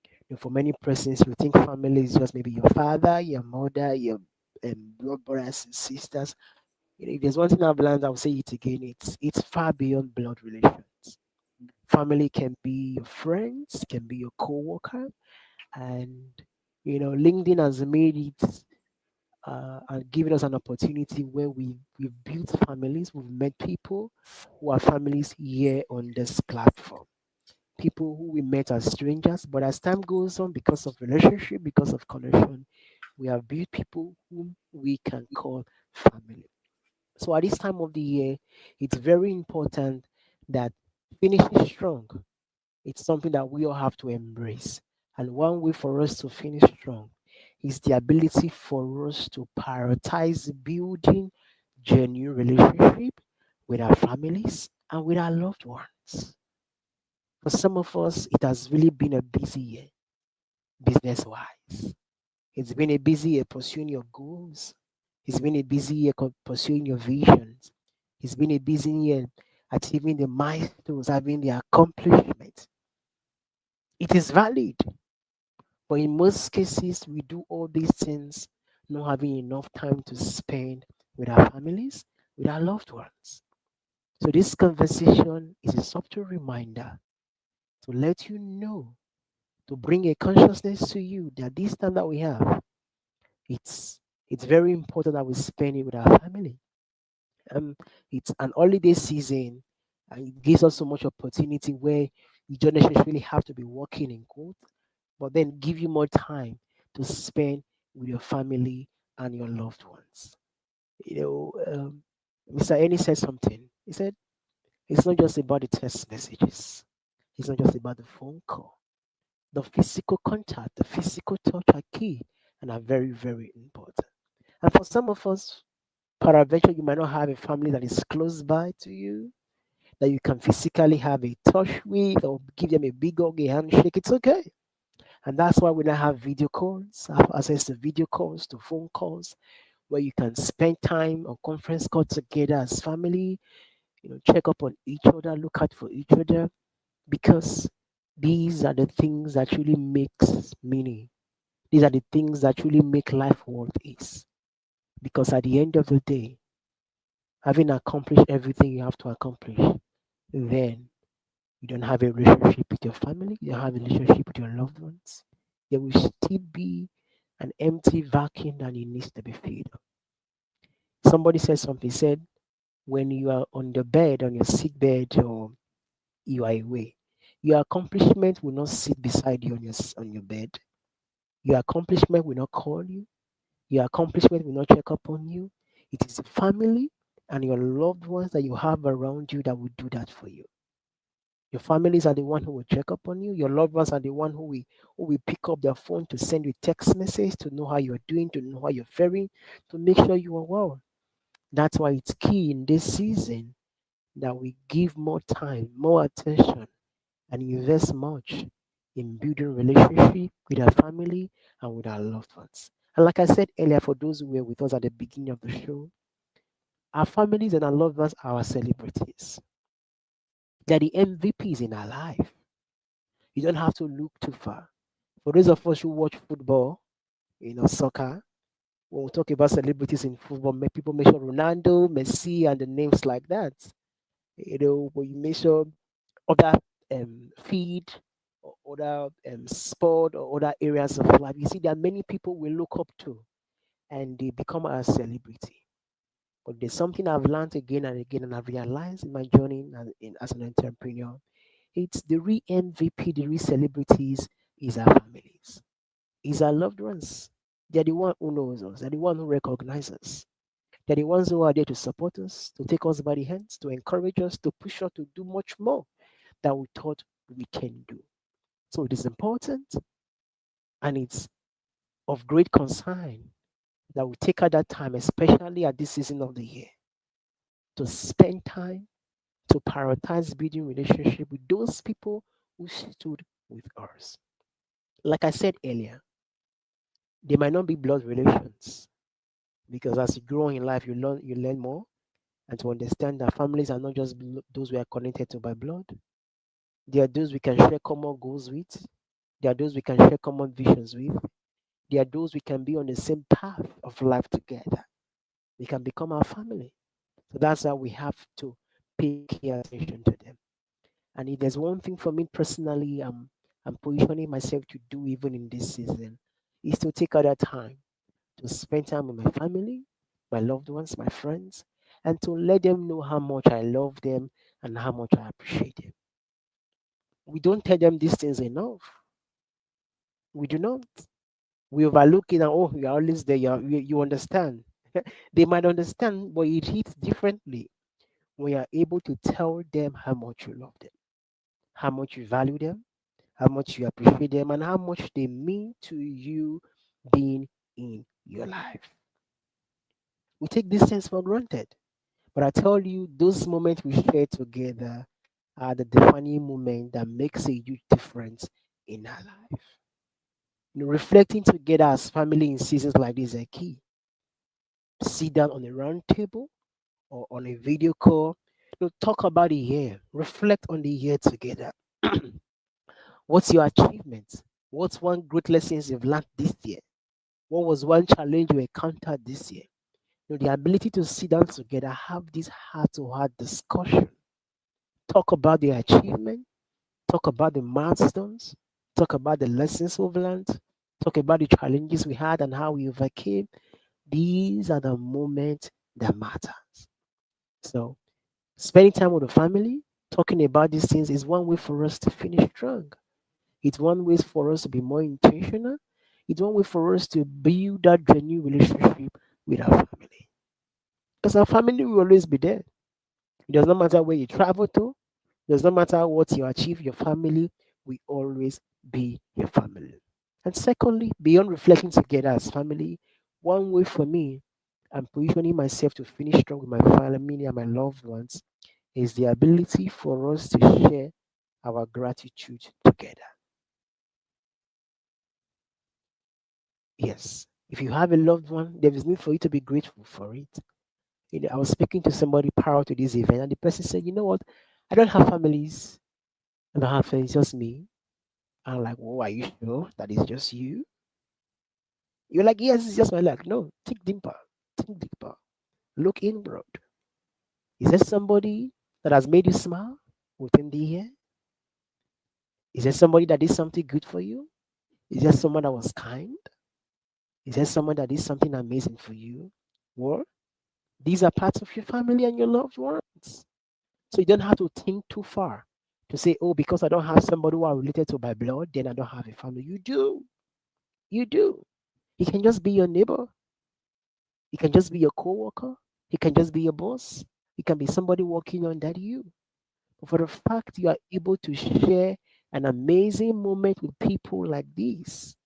You know, for many persons, you think family is just maybe your father, your mother, your blood brothers and sisters. You know, if there's one thing I've learned, I'll say it again. It's far beyond blood relations. Family can be your friends, can be your co-worker, and you know, LinkedIn has made it and given us an opportunity where we've built families, we've met people who are families here on this platform. People who we met as strangers, but as time goes on, because of relationship, because of connection, we have built people whom we can call family. So at this time of the year, it's very important that finishing strong, it's something that we all have to embrace. And one way for us to finish strong is the ability for us to prioritize building genuine relationship with our families and with our loved ones. For some of us, it has really been a busy year, business wise. It's been a busy year pursuing your goals. It's been a busy year pursuing your visions. It's been a busy year achieving the milestones, having the accomplishments. It is valid, but in most cases, we do all these things not having enough time to spend with our families, with our loved ones. So this conversation is a subtle reminder to let you know, to bring a consciousness to you that this time that we have, it's very important that we spend it with our family. It's an holiday season, and it gives us so much opportunity where you don't necessarily have to be working in quote, but then give you more time to spend with your family and your loved ones. You know, Mr. Annie said something. He said it's not just about the text messages. It's not just about the phone call. The physical contact, the physical touch are key and are very, very important. And for some of us, peradventure, you might not have a family that is close by to you, that you can physically have a touch with or give them a big hug, a handshake. It's okay. And that's why we now have video calls, have access to video calls, to phone calls, where you can spend time on conference call together as family. check up on each other, look out for each other, because these are the things that really makes meaning. These are the things that really make life worth it. Because at the end of the day, having accomplished everything you have to accomplish, then you don't have a relationship with your family, you don't have a relationship with your loved ones, there will still be an empty vacuum that it needs to be filled. Somebody said something, said, when you are on the bed, on your sick bed, or you are away, your accomplishment will not sit beside you on your bed. Your accomplishment will not call you. Your accomplishment will not check up on you. It is the family and your loved ones that you have around you that will do that for you. Your families are the one who will check up on you. Your loved ones are the one who will pick up their phone to send you text message to know how you're doing, to know how you're faring, to make sure you are well. That's why it's key in this season that we give more time, more attention, and invest much in building relationship with our family and with our loved ones. And like I said earlier, for those who were with us at the beginning of the show, our families and our loved ones are our celebrities. They're the MVPs in our life. You don't have to look too far. For those of us who watch football, soccer, when we talk about celebrities in football, people mention Ronaldo, Messi, and the names like that. When you mention other feed or other sport or other areas of life, you see there are many people we look up to and they become our celebrity. But there's something I've learned again and again, and I've realized in my journey as an entrepreneur. It's the real MVP, the real celebrities is our families, is our loved ones. They're the one who knows us. They're the one who recognizes us. They're the ones who are there to support us, to take us by the hands, to encourage us, to push us to do much more than we thought we can do. So it is important and it's of great concern that we take out that time, especially at this season of the year, to spend time to prioritize building relationship with those people who stood with us. Like I said earlier, they might not be blood relations because as you grow in life, you learn more and to understand that families are not just those we are connected to by blood. They are those we can share common goals with. They are those we can share common visions with. They are those we can be on the same path of life together. They can become our family. So that's how we have to pay key attention to them. And if there's one thing for me personally, I'm positioning myself to do even in this season, is to take out that time to spend time with my family, my loved ones, my friends, and to let them know how much I love them and how much I appreciate them. We don't tell them these things enough. We do not. We overlook it and oh, you're always there. You understand. They might understand, but it hits differently when you're able to tell them how much you love them, how much you value them, how much you appreciate them, and how much they mean to you being in your life. We take these things for granted. But I tell you, those moments we share together are the defining moment that makes a huge difference in our life. Reflecting together as family in seasons like this is a key. Sit down on a round table or on a video call. Talk about the year. Reflect on the year together. What's your achievement? What's one great lessons you've learned this year? What was one challenge you encountered this year? The ability to sit down together, have this heart-to-heart discussion, talk about the achievement, talk about the milestones, talk about the lessons we've learned, talk about the challenges we had and how we overcame. These are the moments that matter. So, spending time with the family, talking about these things is one way for us to finish strong. It's one way for us to be more intentional. It's one way for us to build that genuine relationship with our family. Because our family will always be there. It does not matter where you travel to, it does not matter what you achieve, your family will always be your family. And secondly, beyond reflecting together as family, one way for me, I'm positioning myself to finish strong with my family and my loved ones is the ability for us to share our gratitude together. Yes. If you have a loved one, there is need for you to be grateful for it. I was speaking to somebody prior to this event, and the person said, "You know what? I don't have families. I don't have friends, just me." I'm like, "Whoa, are you sure that it's just you?" You're like, "Yes, it's just my luck." No, think deeper. Think deeper. Look inward. Is there somebody that has made you smile within the year? Is there somebody that did something good for you? Is there someone that was kind? Is there someone that did something amazing for you? Well, these are parts of your family and your loved ones. So you don't have to think too far to say, oh, because I don't have somebody who are related to my blood, then I don't have a family. You do. You do. He can just be your neighbor. He can just be your co-worker. He can just be your boss. He can be somebody working under you. But for the fact you are able to share an amazing moment with people like this,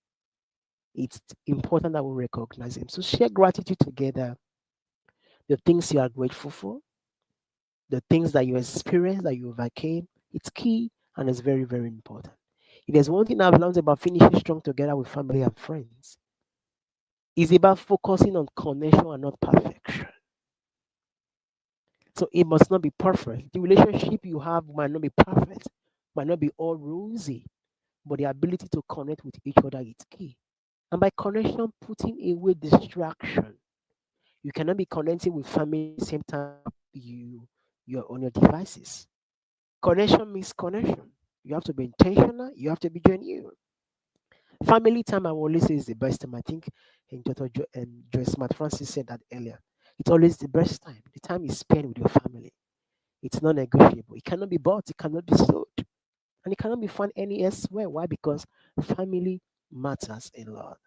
it's important that we recognize them. So share gratitude together. The things you are grateful for, the things that you experienced, that you overcame, it's key and it's very, very important. If there's one thing I've learned about finishing strong together with family and friends, it's about focusing on connection and not perfection. So it must not be perfect. The relationship you have might not be perfect, might not be all rosy, but the ability to connect with each other is key. And by connection, putting away distraction. You cannot be connecting with family at the same time you're on your devices. Connection means connection. You have to be intentional. You have to be genuine. Family time, I will always say, is the best time. I think Joyce Smart Francis said that earlier. It's always the best time. The time you spend with your family. It's non negotiable. It cannot be bought. It cannot be sold. And it cannot be found any elsewhere. Why? Because family matters a lot.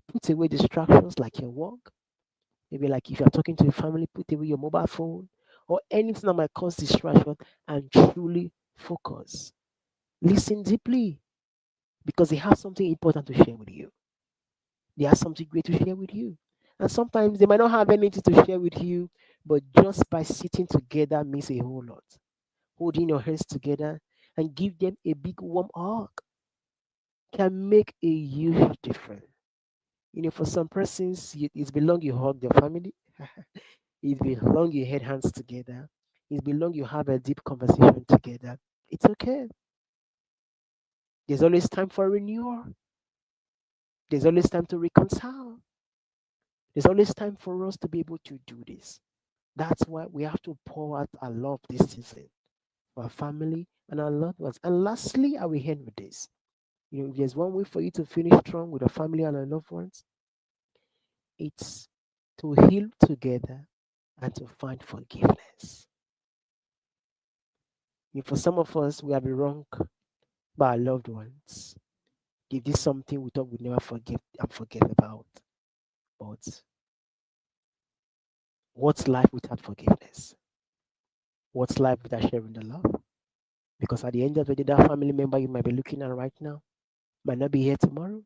Put away distractions like your work. Maybe like if you're talking to your family, put away your mobile phone or anything that might cause distraction and truly focus. Listen deeply because they have something important to share with you. They have something great to share with you. And sometimes they might not have anything to share with you, but just by sitting together means a whole lot. Holding your hands together and give them a big warm hug can make a huge difference. For some persons, it's belong you hug their family. It's been long you had hands together. It's been long you have a deep conversation together. It's okay. There's always time for renewal. There's always time to reconcile. There's always time for us to be able to do this. That's why we have to pour out our love this season for our family and our loved ones. And lastly, I will end with this. If there's one way for you to finish strong with your family and our loved ones, it's to heal together and to find forgiveness. For some of us, we have been wrong by our loved ones. They did something we thought we'd never forgive and forget about. But what's life without forgiveness? What's life without sharing the love? Because at the end of the day, that family member you might be looking at right now might not be here tomorrow.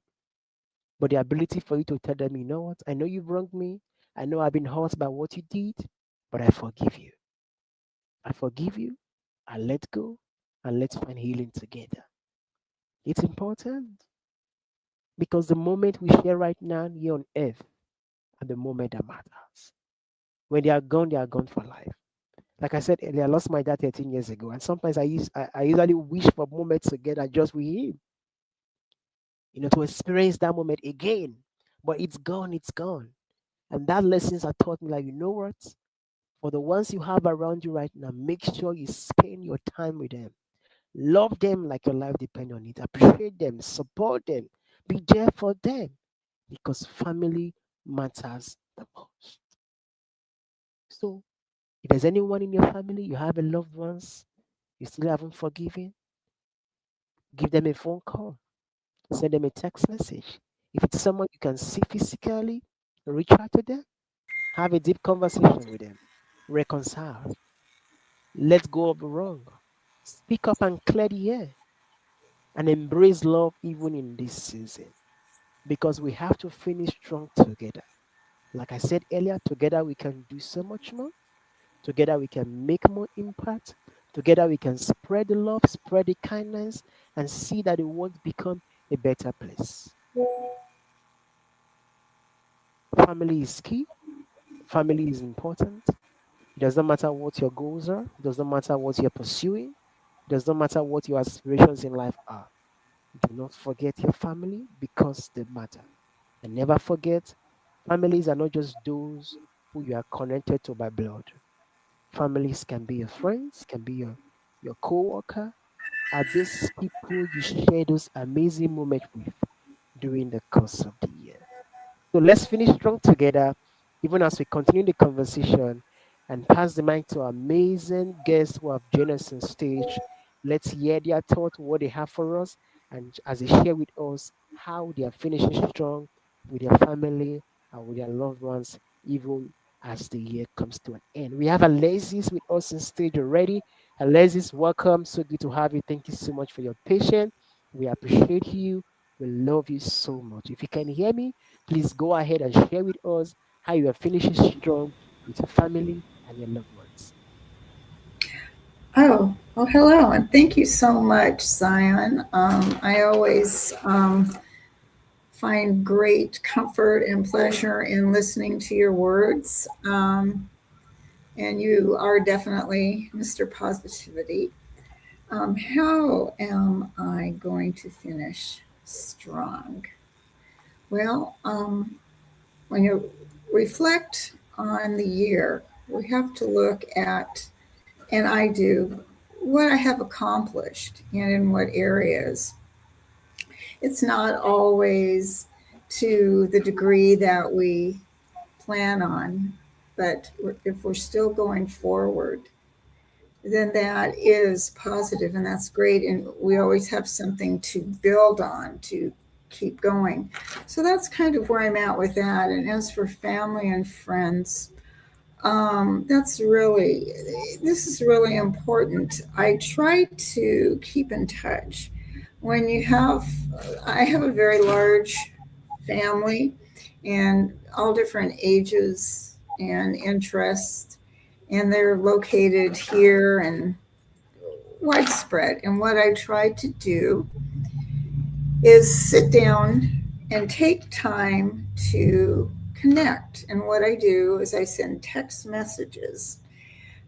But the ability for you to tell them, you know what, I know you've wronged me. I know I've been hurt by what you did, but I forgive you. I forgive you. I let go and let's find healing together. It's important because the moment we share right now here on earth are the moment that matters. When they are gone for life. Like I said earlier, I lost my dad 13 years ago, and sometimes I usually wish for moments together just with him, to experience that moment again. But it's gone, it's gone. And that lessons have taught me, like, you know what? For the ones you have around you right now, make sure you spend your time with them. Love them like your life depends on it. Appreciate them, support them, be there for them because family matters the most. So, if there's anyone in your family, you have a loved ones, you still haven't forgiven, give them a phone call, send them a text message. If it's someone you can see physically, reach out to them, have a deep conversation with them, reconcile, let go of the wrong, speak up and clear the air, and embrace love even in this season because we have to finish strong together. Like I said earlier, together we can do so much more. Together we can make more impact. Together we can spread the love, spread the kindness, and see that the world become a better place. Family is key. Family is important. It does not matter what your goals are. It does not matter what you're pursuing. It does not matter what your aspirations in life are. Do not forget your family because they matter. And never forget, families are not just those who you are connected to by blood. Families can be your friends, can be your co-worker, are these people you share those amazing moments with during the course of the year. So let's finish strong together, even as we continue the conversation and pass the mic to our amazing guests who have joined us on stage. Let's hear their thoughts, what they have for us, and as they share with us how they are finishing strong with their family and with their loved ones, even as the year comes to an end. We have Alexis with us on stage already. Alexis, welcome. So good to have you. Thank you so much for your patience. We appreciate you. We love you so much. If you can hear me, please go ahead and share with us how you are finishing strong with your family and your loved ones. Oh, well, hello, and thank you so much, Zion. I always find great comfort and pleasure in listening to your words. And you are definitely Mr. Positivity. How am I going to finish strong? Well, when you reflect on the year, we have to look at, and I do, what I have accomplished and in what areas. It's not always to the degree that we plan on, but if we're still going forward, then that is positive and that's great. And we always have something to build on to keep going. So that's kind of where I'm at with that. And as for family and friends, this is really important. I try to keep in touch. I have a very large family and all different ages and interests, and they're located here and widespread. And what I try to do is sit down and take time to connect. And what I do is I send text messages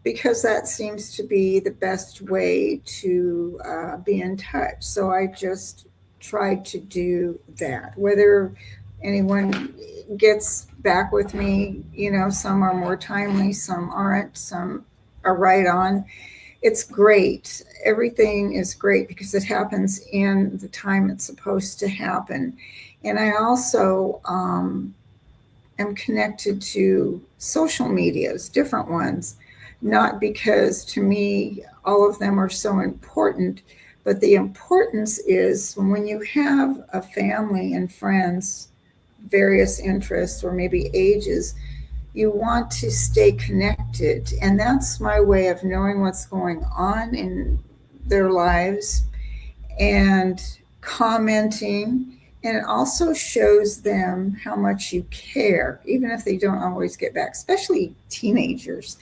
because that seems to be the best way to be in touch. So I just try to do that. Whether anyone gets back with me, some are more timely, some aren't, some are right on. It's great. Everything is great because it happens in the time it's supposed to happen. And I also am connected to social medias, different ones, not because to me all of them are so important, but the importance is when you have a family and friends, various interests or maybe ages, you want to stay connected. And that's my way of knowing what's going on in their lives and commenting. And it also shows them how much you care, even if they don't always get back, especially teenagers.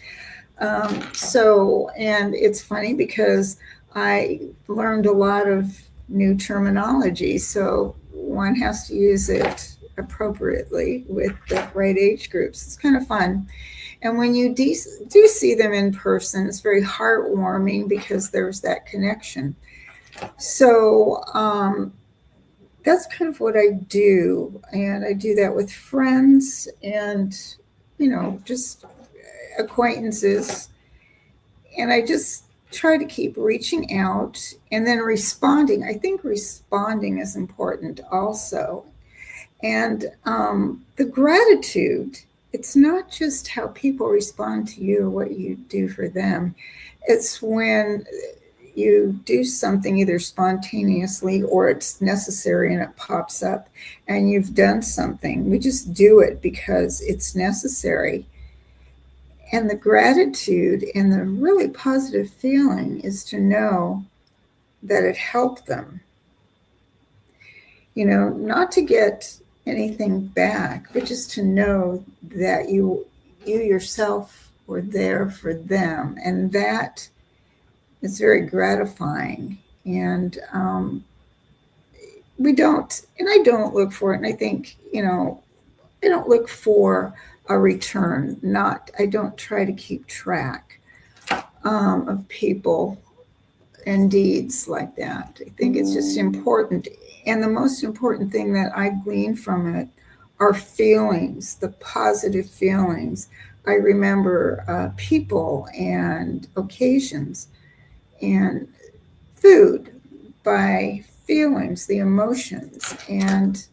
And it's funny because I learned a lot of new terminology, so one has to use it appropriately with the right age groups. It's kind of fun. And when you do see them in person, it's very heartwarming because there's that connection. So that's kind of what I do. And I do that with friends and, just acquaintances. And I just try to keep reaching out and then responding. I think responding is important also. And the gratitude, it's not just how people respond to you or what you do for them. It's when you do something either spontaneously or it's necessary and it pops up and you've done something. We just do it because it's necessary. And the gratitude and the really positive feeling is to know that it helped them. Not to get anything back, but just to know that you yourself were there for them. And that is very gratifying. And I don't look for it. And I think, I don't look for a return. I don't try to keep track of people and deeds like that. I think it's just important. And the most important thing that I glean from it are feelings, the positive feelings. I remember people and occasions and food by feelings, the emotions. And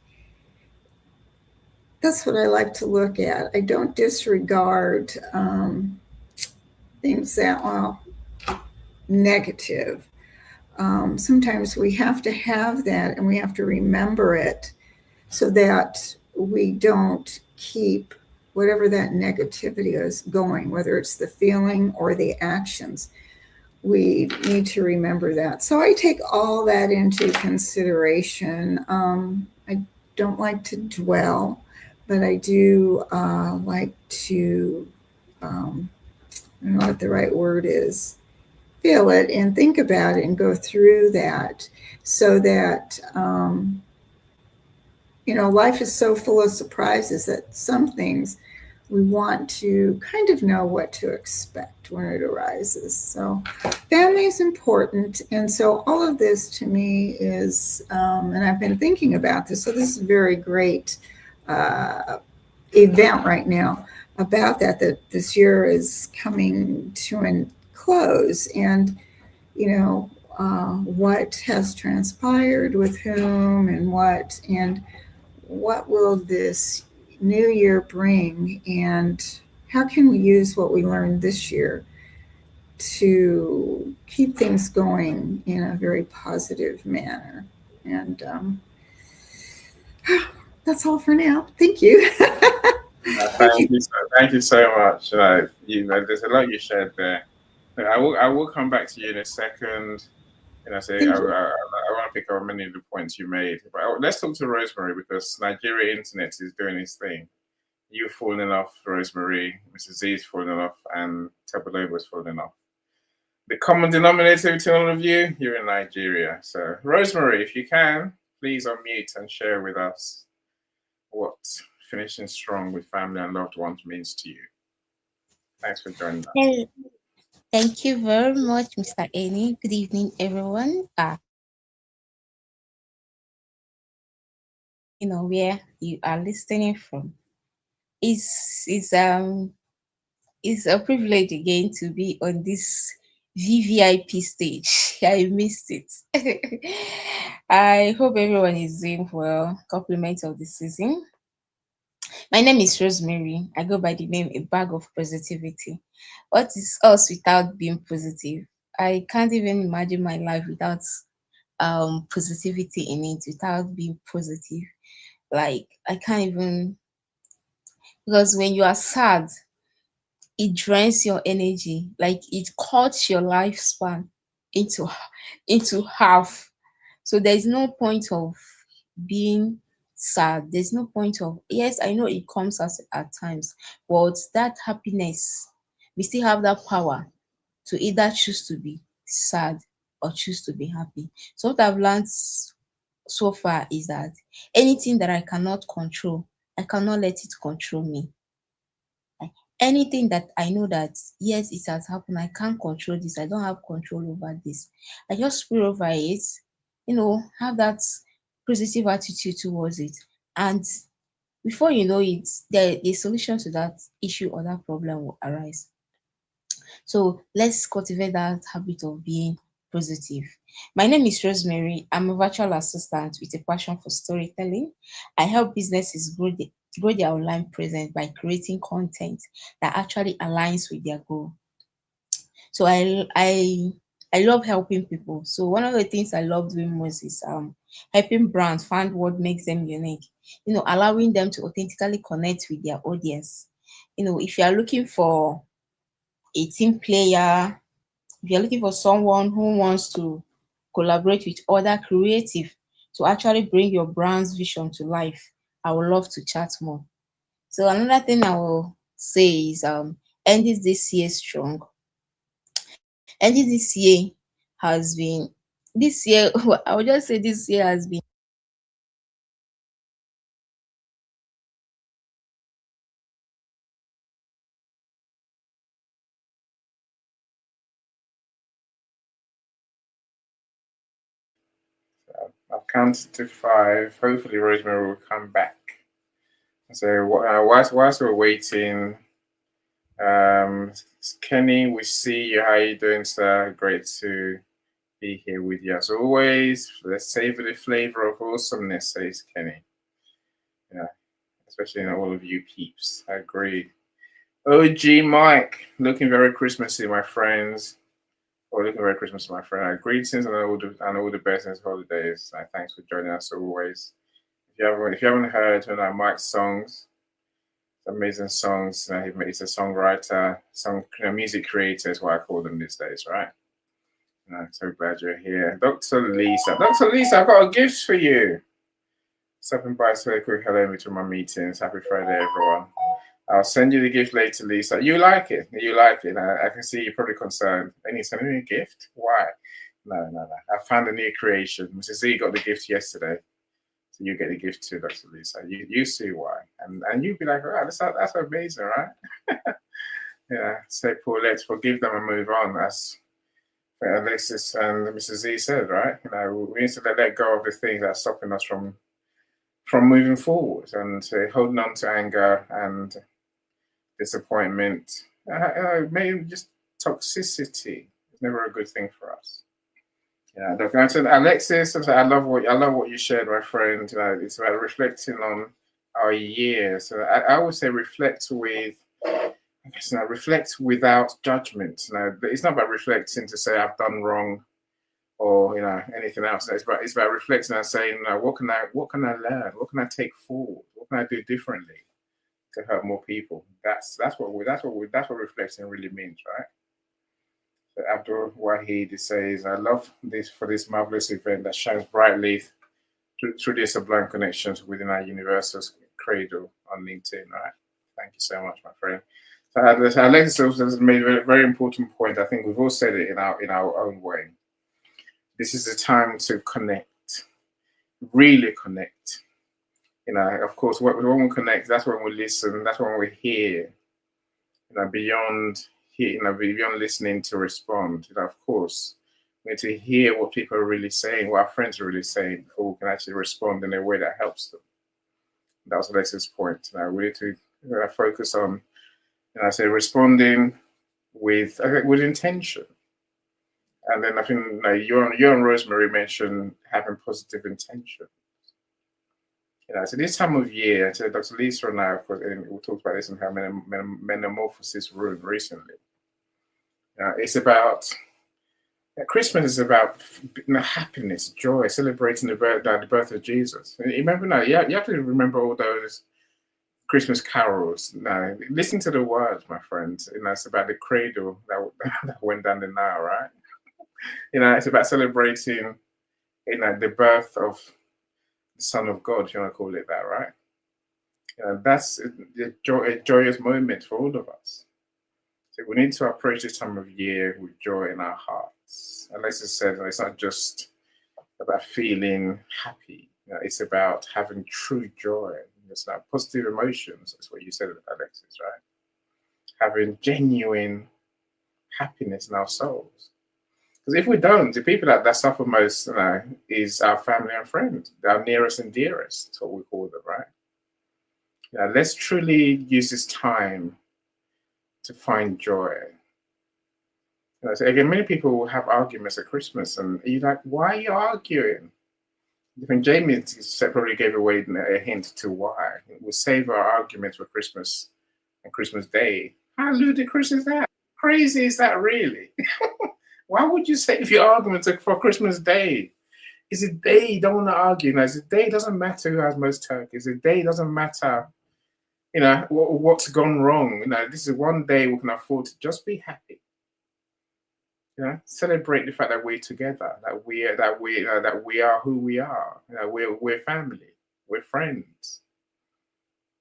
that's what I like to look at. I don't disregard things that are negative. Sometimes we have to have that and we have to remember it so that we don't keep whatever that negativity is going, whether it's the feeling or the actions. We need to remember that. So I take all that into consideration. I don't like to dwell, but I do like to, I don't know what the right word is, feel it and think about it and go through that so that, life is so full of surprises that some things we want to kind of know what to expect when it arises. So family is important. And so all of this to me is, and I've been thinking about this, so this is a very great event right now about that this year is coming to a close. And, what has transpired with whom and what will this new year bring, and how can we use what we learned this year to keep things going in a very positive manner. And that's all for now. Thank you. Thank you so much. There's a lot you shared there. I will come back to you in a second. I want to pick up many of the points you made. But let's talk to Rosemary, because Nigeria Internet is doing its thing. You've fallen off, Rosemary. Mrs. Z's fallen off, and Tabaloba's fallen off. The common denominator between all of you, you're in Nigeria. So, Rosemary, if you can, please unmute and share with us what finishing strong with family and loved ones means to you. Thanks for joining us. Hey, thank you very much, Mr. Eni. Good evening, everyone. Where you are listening from. It's a privilege again to be on this VVIP stage. I missed it. I hope everyone is doing well. Compliments of the season. My name is Rosemary. I go by the name A Bag of Positivity. What is us without being positive? I can't even imagine my life without positivity in it, without being positive. Like I can't even, because when you are sad, it drains your energy, like it cuts your lifespan into half. So there's no point of being sad. There's no point of, yes, I know it comes at times, but that happiness, we still have that power to either choose to be sad or choose to be happy. So what I've learned so far is that anything that I cannot control, I cannot let it control me. Like anything that I know that yes, it has happened, I can't control this, I don't have control over this, I just pray over it, have that positive attitude towards it, and before you know it, the solution to that issue or that problem will arise. So let's cultivate that habit of being positive. My name is Rosemary. I'm a virtual assistant with a passion for storytelling. I help businesses grow their online presence by creating content that actually aligns with their goal. So I love helping people. So one of the things I love doing most is helping brands find what makes them unique. Allowing them to authentically connect with their audience. If you are looking for a team player, if you're looking for someone who wants to collaborate with other creative to actually bring your brand's vision to life, I would love to chat more. So another thing I will say is ending this year strong. Ending this year has been this year I would just say this year has been I've counted to 5. Hopefully, Rosemary will come back. So, whilst we're waiting, Kenny, we see you. How you doing, sir? Great to be here with you as always. Let's savor the flavor of awesomeness, says Kenny. Yeah, especially in all of you peeps. I agree. OG Mike, looking very Christmassy, my friends. Oh, looking very Christmassy, my friend. Greetings and all the best in these holidays. Thanks for joining us always. If you haven't heard Mike's songs, amazing songs. He's a songwriter, music creator is what I call them these days, right? I'm so glad you're here. Dr. Lisa. Dr. Lisa, I've got a gift for you. Stopping by to say a quick hello to my meetings. Happy Friday, everyone. I'll send you the gift later, Lisa. You like it. You like it. I can see you're probably concerned. They need sending me a gift? Why? No. I found a new creation. Mrs. Z got the gift yesterday. So you get the gift too, Dr. Lisa. You see why. And you'd be like, oh, that's amazing, right? Yeah. Say, Paul, let's forgive them and move on. That's Alexis and Mrs. Z said, right? We need to let go of the things that are stopping us from moving forward, and holding on to anger and disappointment, maybe just toxicity. It's never a good thing for us. Yeah, Alexis, I love what you shared, my friend. It's about reflecting on our year. So I would say reflect without judgment. It's not about reflecting to say I've done wrong or anything else. It's about reflecting and saying, what can I learn? What can I take forward? What can I do differently to help more people? That's what reflecting really means, right? So Abdul Wahid says, I love this marvelous event that shines brightly through the sublime connections within our universal cradle on LinkedIn. Right? Thank you so much, my friend. So Alexis has made a very, very important point. I think we've all said it in our own way. This is the time to connect, really connect. Of course, when we connect, that's when we listen. That's when we hear. Beyond listening to respond. Of course, we need to hear what people are really saying, what our friends are really saying, before we can actually respond in a way that helps them. That was Alexis' point. We need to focus on, responding with intention. And then I think you and Rosemary mentioned having positive intention. So this time of year, so Dr. Lisa and I, of course, and we talked about this in her metamorphosis room recently. It's about Christmas is about happiness, joy, celebrating the birth of Jesus. You remember now, you have to remember all those Christmas carols. Now, listen to the words, my friends. It's about the cradle that went down the Nile, right? It's about celebrating, the birth of the Son of God, if you want to call it that, right? That's a joyous moment for all of us. So we need to approach this time of year with joy in our hearts. And as I said, it's not just about feeling happy. It's about having true joy. It's about positive emotions. That's what you said, Alexis, right? Having genuine happiness in our souls. Because if we don't, the people that suffer most is our family and friends, our nearest and dearest. That's what we call them, right? Let's truly use this time to find joy. So again, many people will have arguments at Christmas, and you're like, why are you arguing? I think Jamie probably gave away a hint to why. We save our arguments for Christmas and Christmas Day. How ludicrous is that? Crazy is that really? Why would you save your arguments for Christmas Day? It's a day you don't want to argue. It's a day doesn't matter who has most turkeys. It's a day doesn't matter, what's gone wrong. This is one day we can afford to just be happy. Celebrate the fact that we're together, that we are who we are. We're family, we're friends.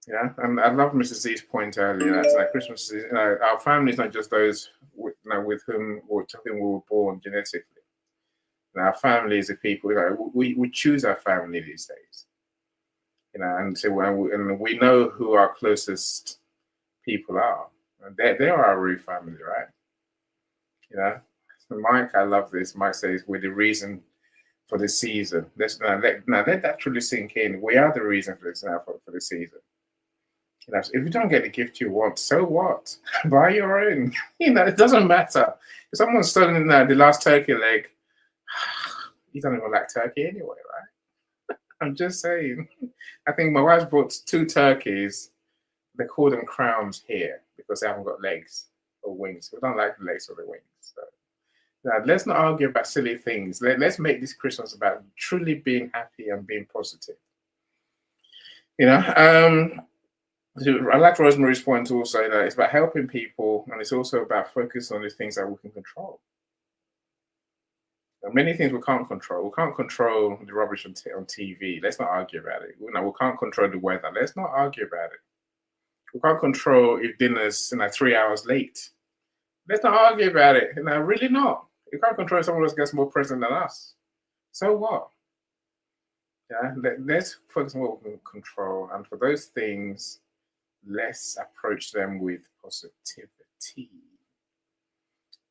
And I love Mrs. Z's point earlier. That Christmas is, our family is not just those with whom we were born genetically. Our family is the people. We choose our family these days. And so and we know who our closest people are. They are our real family, right? So Mike, I love this. Mike says we're the reason for the season. Let's now let that truly sink in. We are the reason for this now for the season. You know, if you don't get the gift you want, so what? Buy your own. You know, it doesn't matter. If someone's stolen the last turkey leg, you don't even like turkey anyway, right? I'm just saying. I think my wife's brought 2 turkeys. They call them crowns here because they haven't got legs or wings. We don't like the legs or the wings. So now, let's not argue about silly things. Let's make this Christmas about truly being happy and being positive. You know, I like Rosemary's point also that it's about helping people, and it's also about focusing on the things that we can control. There are many things we can't control. We can't control the rubbish on TV. Let's not argue about it. You know, we can't control the weather. Let's not argue about it. We can't control if dinner's 3 hours late. Let's not argue about it. You know, really not. You can't control if someone else gets more present than us. So what? Yeah, let's focus on what we can control, and for those things, let's approach them with positivity.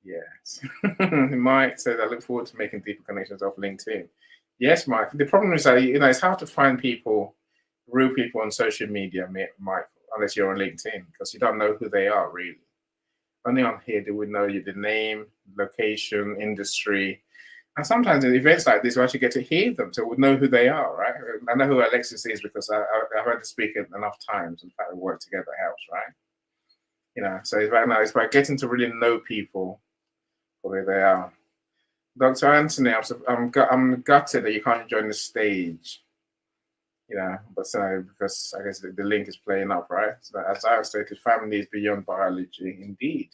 Yes. Mike says, I look forward to making deeper connections off LinkedIn. Yes, Mike. The problem is that it's hard to find people, real people on social media, Mike, unless you're on LinkedIn, because you don't know who they are really. Only on here do we know you the name, location, industry. And sometimes in events like this, we actually get to hear them, so we know who they are, right? I know who Alexis is because I heard her speak enough times. In fact, we work together helps, right? You know, so it's about getting to really know people for who they are. Dr. Anthony, I'm gutted that you can't join the stage. You know, but because I guess the link is playing up, right? So as I stated, family is beyond biology. Indeed,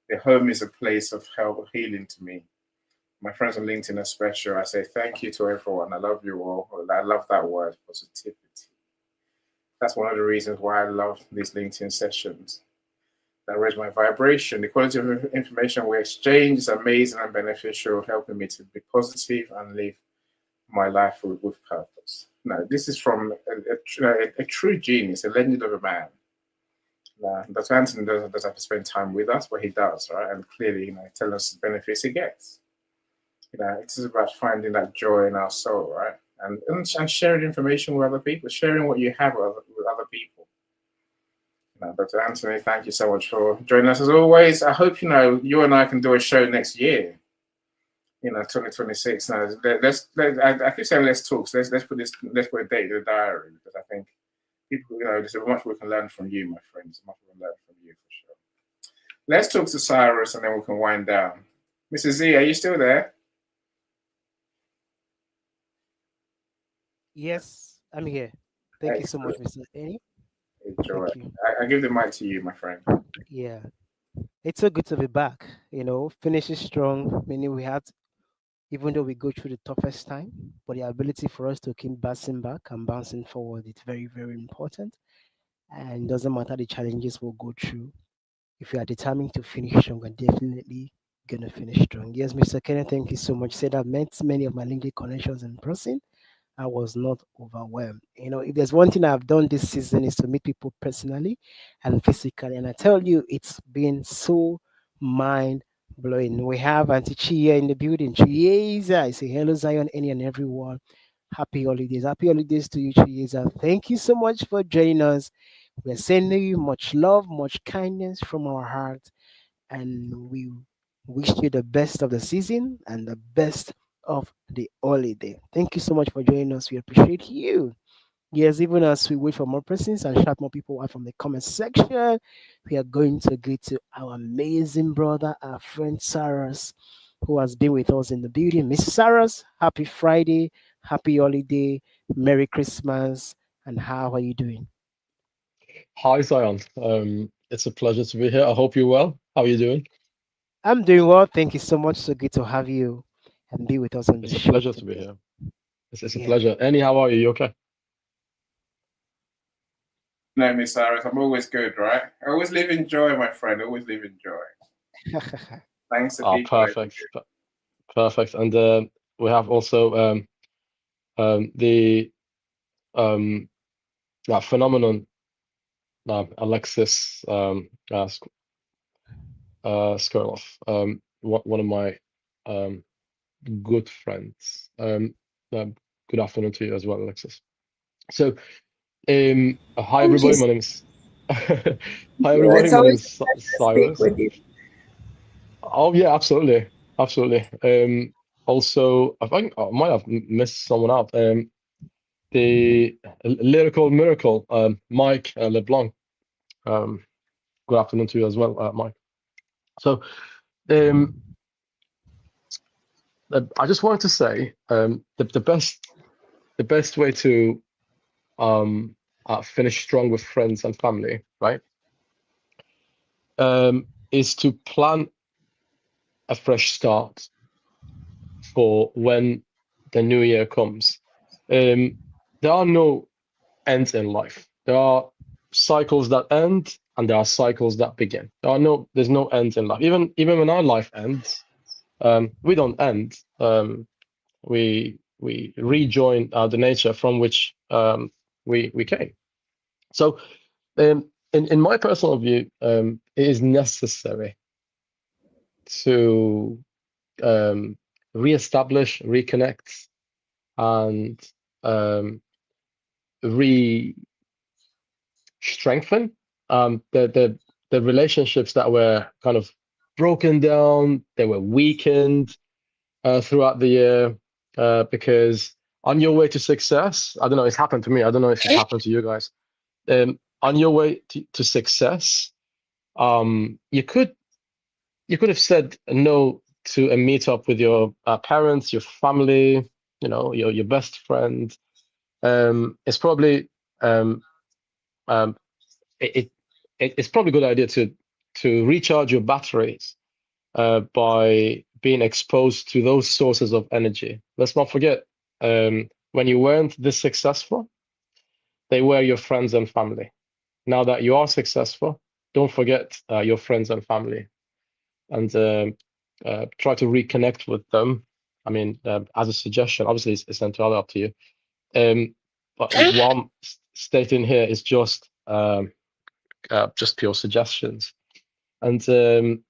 the home is a place of help, healing to me. My friends on LinkedIn are special. I say thank you to everyone. I love you all. I love that word, positivity. That's one of the reasons why I love these LinkedIn sessions. That raise my vibration. The quality of information we exchange is amazing and beneficial, helping me to be positive and live my life with purpose. Now, this is from a true genius, a legend of a man. Dr. Anthony doesn't have to spend time with us, but he does, right? And clearly, tell us the benefits he gets. It's about finding that joy in our soul, right? And sharing information with other people, sharing what you have with other people. Dr. Anthony, thank you so much for joining us as always. I hope you and I can do a show next year. 2026. Now, I keep saying let's talk. So let's put a date in the diary, because I think people, there's much we can learn from you, my friends. Much we can learn from you for sure. Let's talk to Cyrus, and then we can wind down. Mrs. Z, are you still there? Yes, I'm here. Thank you so much, Mr. Annie. Enjoy. I give the mic to you, my friend. Yeah, it's so good to be back. Finishing strong, meaning we had, even though we go through the toughest time, but the ability for us to keep bouncing back and bouncing forward, it's very, very important. And doesn't matter the challenges we'll go through. If you are determined to finish strong, we're definitely gonna finish strong. Yes, Mr. Kenneth, thank you so much. Said I've met many of my LinkedIn connections in person. I was not overwhelmed. If there's one thing I've done this season is to meet people personally and physically. And I tell you, it's been so mind blowing. We have Auntie Chia in the building. Chiesa, I say hello, Zion, any and everyone. Happy holidays. Happy holidays to you, Chiesa. Thank you so much for joining us. We're sending you much love, much kindness from our heart. And we wish you the best of the season and the best of the holiday. Thank you so much for joining us. We appreciate you. Yes, even as we wait for more persons and shout more people out from the comment section, we are going to get to our amazing brother, our friend Saras, who has been with us in the building. Miss Saras, happy Friday, happy holiday, Merry Christmas, and how are you doing? Hi, Zion. It's a pleasure to be here. I hope you're well. How are you doing? I'm doing well. Thank you so much. So good to have you and be with us on the show. It's a pleasure to be here. It's a pleasure. Annie, how are you? You okay? No, Miss Cyrus, I'm always good, right? I always live in joy, my friend. I always live in joy. Thanks to people. Perfect. Perfect. And we have also the phenomenon, Alexis Skurloff, one of my good friends. Good afternoon to you as well, Alexis. So, hi I'm everybody. just, My name is hi everybody. it's My name always is a pleasure to speak Cyrus. with you. Oh yeah, absolutely, absolutely. Also, I think I might have missed someone out. The lyrical miracle, Mike LeBlanc. Good afternoon to you as well, Mike. So, um, I just wanted to say, the best way to finish strong with friends and family, right? Is to plan a fresh start for when the new year comes. There are no ends in life. There are cycles that end and there are cycles that begin. There's no end in life. Even when our life ends, we don't end. We rejoin the nature from which we came. So, in my personal view, it is necessary to reestablish, reconnect, and re-strengthen the relationships that were kind of broken down, they were weakened throughout the year, because on your way to success, I don't know, it's happened to me. I don't know if it's happened to you guys. On your way to success, you could have said no to a meetup with your parents, your family, your best friend. It's probably um, it's probably a good idea to recharge your batteries by being exposed to those sources of energy. Let's not forget, when you weren't this successful, they were your friends and family. Now that you are successful, don't forget your friends and family, and try to reconnect with them. I mean, as a suggestion, obviously it's entirely up to you. But what I'm stating here is just pure suggestions. And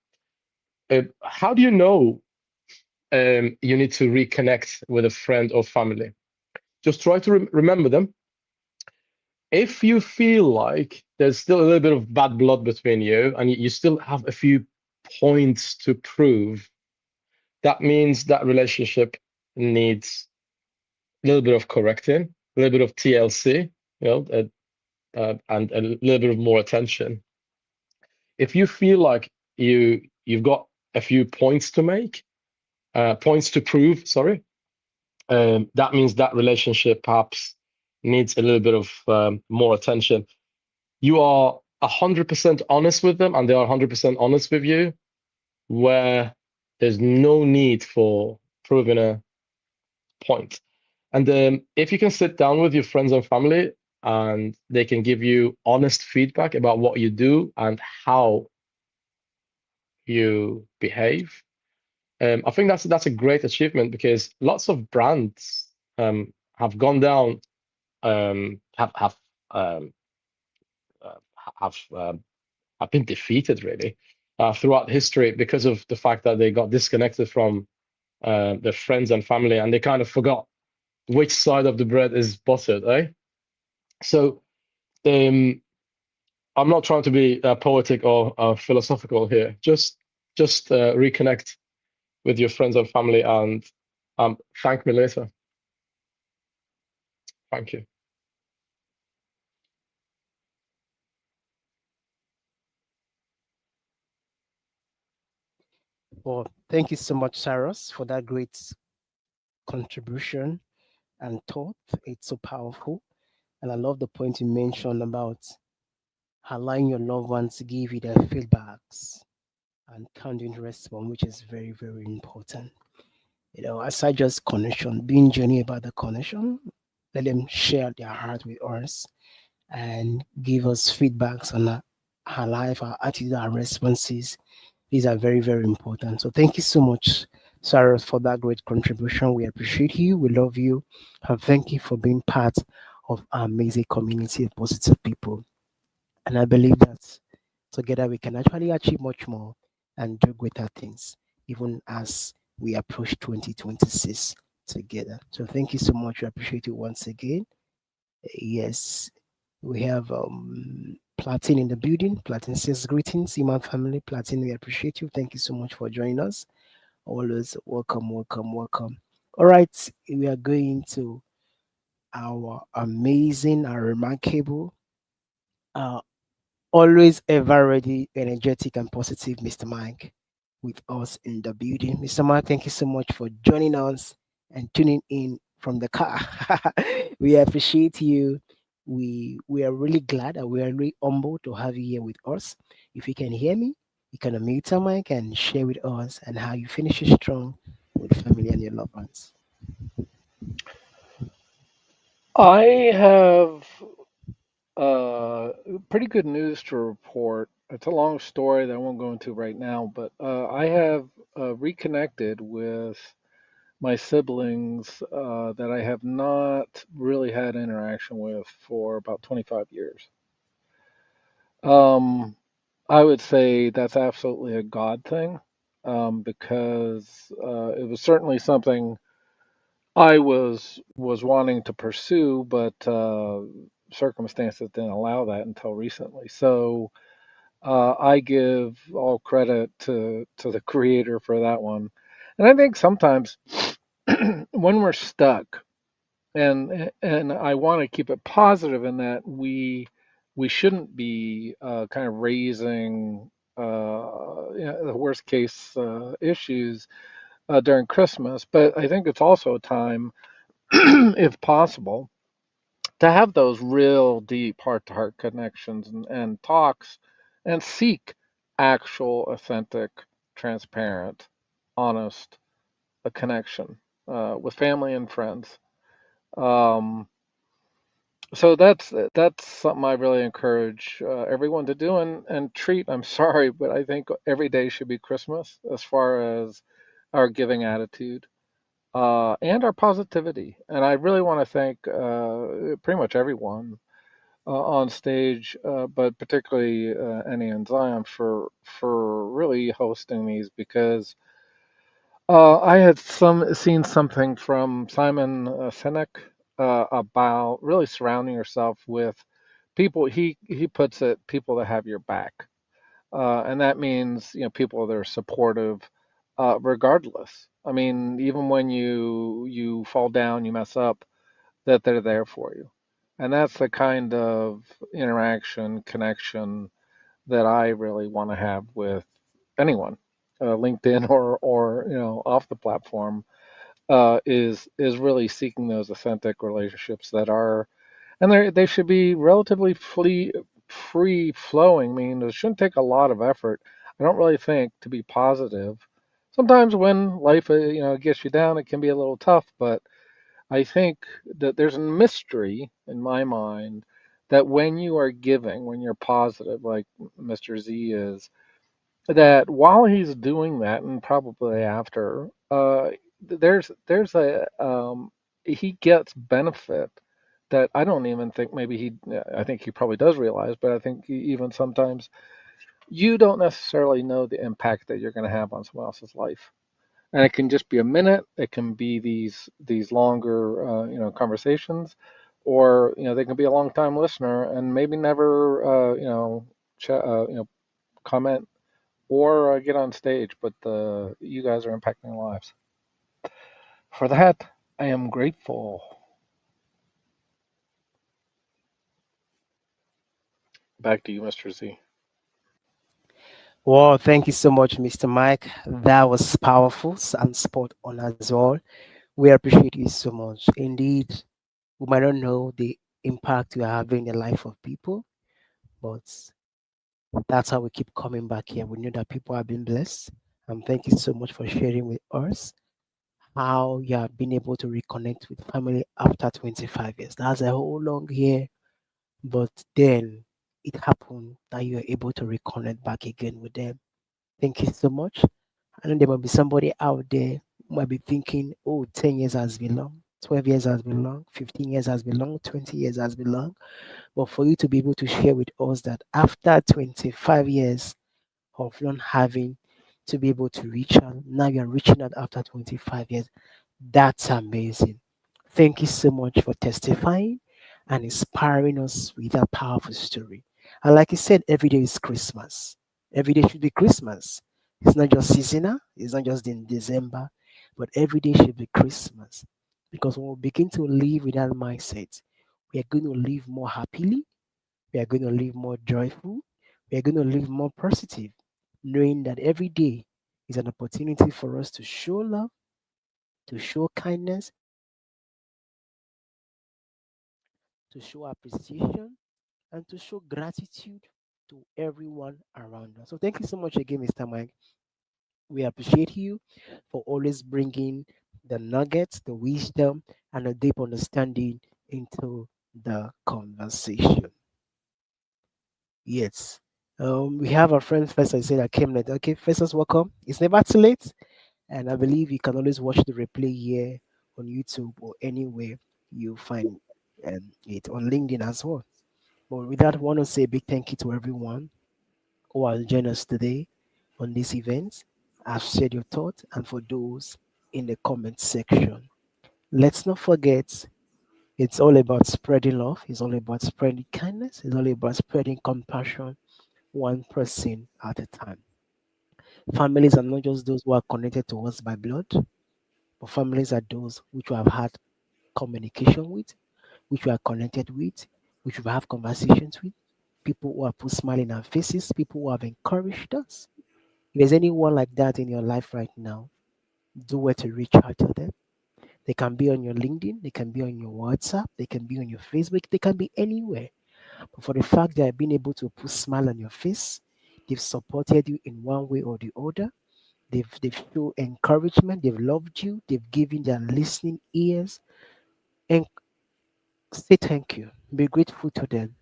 how do you know you need to reconnect with a friend or family? Just try to remember them. If you feel like there's still a little bit of bad blood between you and you still have a few points to prove, that means that relationship needs a little bit of correcting, a little bit of TLC, and a little bit of more attention. If you feel like you've got a few points to make, points to prove, sorry, that means that relationship perhaps needs a little bit of more attention. You are 100% honest with them and they are 100% honest with you, where there's no need for proving a point. And if you can sit down with your friends and family and they can give you honest feedback about what you do and how you behave, I think that's a great achievement, because lots of brands have gone down, have been defeated really throughout history because of the fact that they got disconnected from their friends and family, and they kind of forgot which side of the bread is buttered, eh? So I'm not trying to be poetic or philosophical here. Just reconnect with your friends and family and thank me later. Thank you. Well, thank you so much, Cyrus, for that great contribution and thought. It's so powerful. And I love the point you mentioned about allowing your loved ones to give you their feedbacks and counting respond, which is very, very important. Aside just connection, being genuine about the connection, let them share their heart with us and give us feedbacks on our life, our attitude, our responses. These are very, very important. So thank you so much, Sarah, for that great contribution. We appreciate you. We love you. And thank you for being part of our amazing community of positive people. And I believe that together we can actually achieve much more and do greater things, even as we approach 2026 together. So thank you so much. We appreciate you once again. Yes, we have Platin in the building. Platin says greetings, Iman family. Platin, we appreciate you. Thank you so much for joining us. Always welcome, welcome, welcome. All right, we are going to our amazing and remarkable, uh, always ever ready, energetic, and positive Mr. Mike with us in the building. Mr. Mike, thank you so much for joining us and tuning in from the car. We appreciate you. We are really glad and we are really humbled to have you here with us. If you can hear me, you can unmute your mic and share with us and how you finish strong with family and your loved ones. I have pretty good news to report. It's a long story that I won't go into right now, but I have reconnected with my siblings that I have not really had interaction with for about 25 years. Um, I would say that's absolutely a God thing, because it was certainly something I was wanting to pursue, but circumstances didn't allow that until recently. So I give all credit to the creator for that one. And I think sometimes when we're stuck, and I want to keep it positive in that we shouldn't be kind of raising the worst case issues during Christmas, but I think it's also a time, if possible, to have those real deep heart to heart connections and talks and seek actual, authentic, transparent, honest a connection with family and friends. Um, so that's something I really encourage everyone to do and treat. I'm sorry, but I think every day should be Christmas as far as our giving attitude and our positivity. And I really want to thank pretty much everyone on stage, but particularly Annie and Zion for really hosting these because I had seen something from Simon Sinek about really surrounding yourself with people. He puts it people that have your back, and that means people that are supportive, regardless. I mean, even when you fall down, you mess up, that they're there for you, and that's the kind of interaction connection that I really want to have with anyone, LinkedIn or off the platform, is really seeking those authentic relationships that are, and they should be relatively free flowing. I mean, it shouldn't take a lot of effort. I don't really think to be positive. Sometimes when life gets you down, it can be a little tough, but I think that there's a mystery in my mind that when you are giving, when you're positive, like Mr. Z is, that while he's doing that and probably after, there's a he gets benefit that I don't even think maybe I think he probably does realize, but I think even sometimes you don't necessarily know the impact that you're going to have on someone else's life. And it can just be a minute. It can be these longer conversations, or they can be a long time listener and maybe never comment or get on stage, but you guys are impacting lives. For that, I am grateful. Back to you, Mr. Z. Well, thank you so much, Mr. Mike. That was powerful and spot on as well. We appreciate you so much. Indeed, we might not know the impact you are having in the life of people, but that's how we keep coming back here. We know that people have been blessed. And thank you so much for sharing with us how you have been able to reconnect with family after 25 years. That's a whole long year, but then it happened that you are able to reconnect back again with them. Thank you so much. I know there might be somebody out there who might be thinking, oh, 10 years has been long, 12 years has been long, 15 years has been long, 20 years has been long. But for you to be able to share with us that after 25 years of not having to be able to reach out. Now you're reaching out after 25 years. That's amazing. Thank you so much for testifying and inspiring us with that powerful story. And like I said, every day is Christmas. Every day should be Christmas. It's not just seasonal, it's not just in December, but every day should be Christmas. Because when we begin to live with that mindset, we are going to live more happily, we are going to live more joyful, we are going to live more positive, knowing that every day is an opportunity for us to show love, to show kindness, to show appreciation, and to show gratitude to everyone around us. So thank you so much again, Mr. Mike. We appreciate you for always bringing the nuggets, the wisdom, and a deep understanding into the conversation. Yes. We have our friend Festus. I said that came late. Okay, Festus, welcome. It's never too late, and I believe you can always watch the replay here on YouTube or anywhere you find it on LinkedIn as well. But with that, I want to say a big thank you to everyone who has joined us today on this event. I've shared your thoughts, and for those in the comment section, let's not forget it's all about spreading love, it's all about spreading kindness, it's all about spreading compassion, one person at a time. Families are not just those who are connected to us by blood, but families are those which we have had communication with, which we are connected with, which we have conversations with, people who have put smile in our faces, people who have encouraged us. If there's anyone like that in your life right now, do where to reach out to them. They can be on your LinkedIn, they can be on your WhatsApp, they can be on your Facebook, they can be anywhere. But for the fact that I've been able to put smile on your face, they've supported you in one way or the other. They've shown encouragement, they've loved you, they've given their listening ears, and say thank you. Be grateful to them.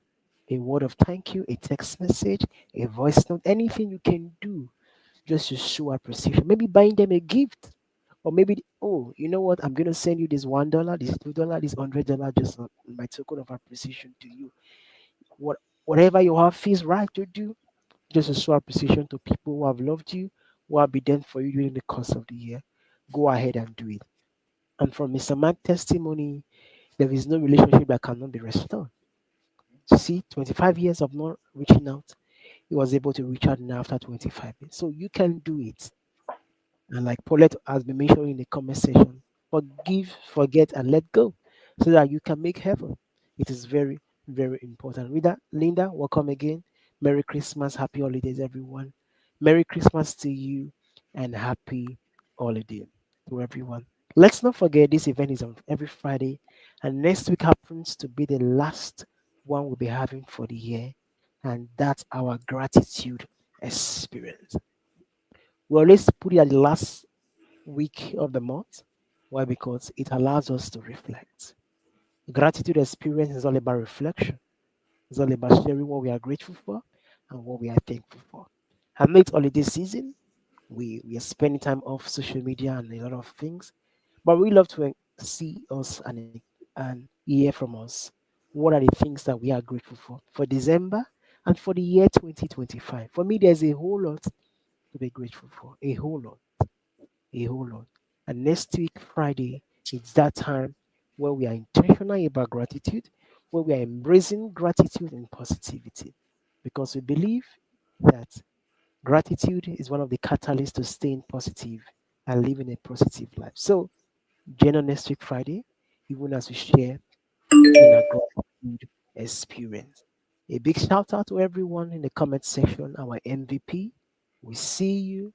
A word of thank you, a text message, a voice note, anything you can do just to show appreciation. Maybe buying them a gift. Or maybe, oh, you know what? I'm going to send you this $1, this $2, this $100, just my token of appreciation to you. Whatever your heart feels right to do, just to show appreciation to people who have loved you, who have been there for you during the course of the year. Go ahead and do it. And from Mr. Mark's testimony, there is no relationship that cannot be restored. See, 25 years of not reaching out, he was able to reach out now after 25 years. So you can do it. And like Paulette has been mentioning in the comment section, forgive, forget, and let go so that you can make heaven. It is very, very important. With that, Linda, welcome again. Merry Christmas, happy holidays, everyone. Merry Christmas to you and happy holiday to everyone. Let's not forget this event is on every Friday, and next week happens to be the last one we'll be having for the year, and that's our gratitude experience. We always put it at the last week of the month. Why? Because it allows us to reflect. Gratitude experience is all about reflection. It's all about sharing what we are grateful for and what we are thankful for. And it's holiday season. We are spending time off social media and a lot of things. But we love to see us and hear from us. What are the things that we are grateful for December and for the year 2025? For me, there's a whole lot to be grateful for. A whole lot, a whole lot. And next week, Friday, it's that time where we are intentional about gratitude, where we are embracing gratitude and positivity. Because we believe that gratitude is one of the catalysts to staying positive and living a positive life. So, join us next week, Friday, even as we share in our gratitude experience. A big shout out to everyone in the comment section, our MVP. We see you,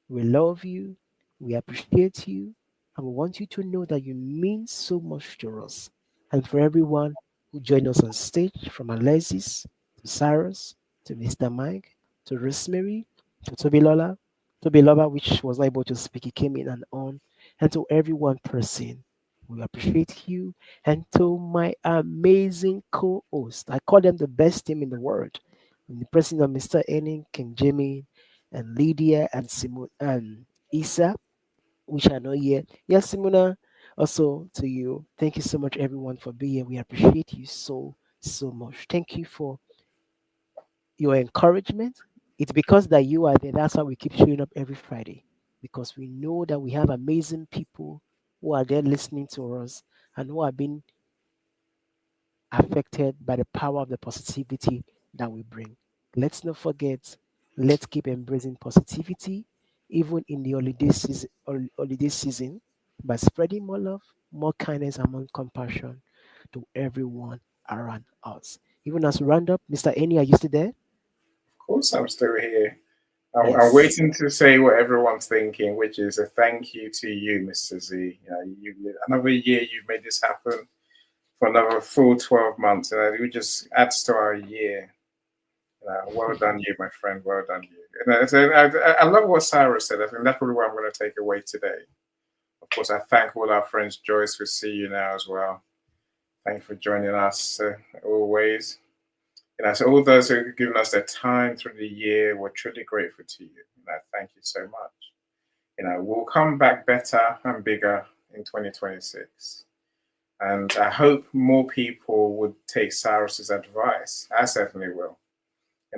we love you, we appreciate you, and we want you to know that you mean so much to us. And for everyone who joined us on stage, from Alexis to Cyrus to Mr. Mike to Rosemary to Toby Lover, which was not able to speak, he came in and on, and to everyone person, we appreciate you. And to my amazing co-host, I call them the best team in the world. In the person of Mr. Enning, King Jimmy, and Lydia and Simon and Isa, which are not here. Yes, Simona, also to you. Thank you so much, everyone, for being here. We appreciate you so, so much. Thank you for your encouragement. It's because that you are there. That's why we keep showing up every Friday, because we know that we have amazing people who are there listening to us and who are being affected by the power of the positivity that we bring. Let's not forget, let's keep embracing positivity, even in the holiday season, by spreading more love, more kindness, and more compassion to everyone around us. Even as we round up, Mr. Eni, are you still there? Of course, I'm still here. I'm Yes. waiting to say what everyone's thinking, which is a thank you to you, Mr. Z. Another year you've made this happen for another full 12 months. It just adds to our year. Well done, you, my friend. Well done, you. I love what Sarah said. I think that's probably what I'm going to take away today. Of course, I thank all our friends. Joyce, we see you now as well. Thank you for joining us always. So all those who have given us their time through the year, we're truly grateful to you. Thank you so much. We'll come back better and bigger in 2026. And I hope more people would take Cyrus's advice. I certainly will.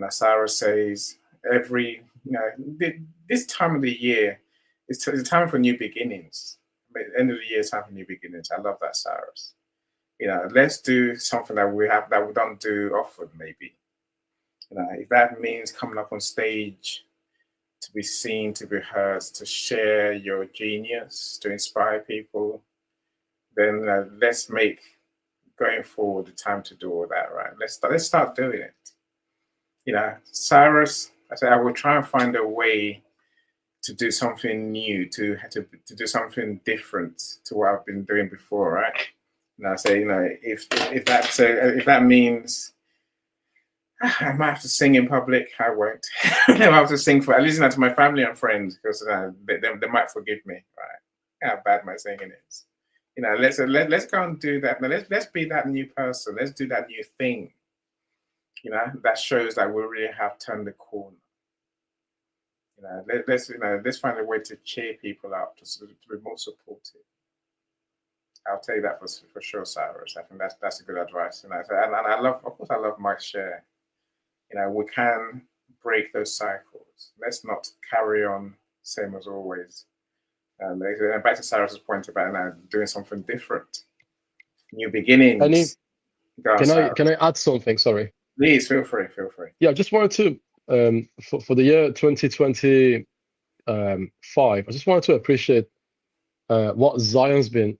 Cyrus says this time of the year is a time for new beginnings. End of the year is time for new beginnings. I love that, Cyrus. Let's do something that we don't do often, maybe. If that means coming up on stage to be seen, to be heard, to share your genius, to inspire people, then let's make going forward the time to do all that, right? Let's start doing it. Cyrus, I said I will try and find a way to do something new, to do something different to what I've been doing before, right? And I say, if that means I might have to sing in public, I won't. I have to sing for at least to my family and friends, because they might forgive me, right? How bad my singing is. Let's go and do that. Now let's be that new person. Let's do that new thing. That shows that we really have turned the corner. Let's find a way to cheer people up, to be more supportive. I'll take that for sure, Cyrus. I think that's a good advice. And I love Mike's share. We can break those cycles. Let's not carry on same as always. And back to Cyrus's point about doing something different, new beginnings. Can I add something? Sorry. Please feel free. Yeah, I just wanted to for the year 2025. I just wanted to appreciate what Zion's been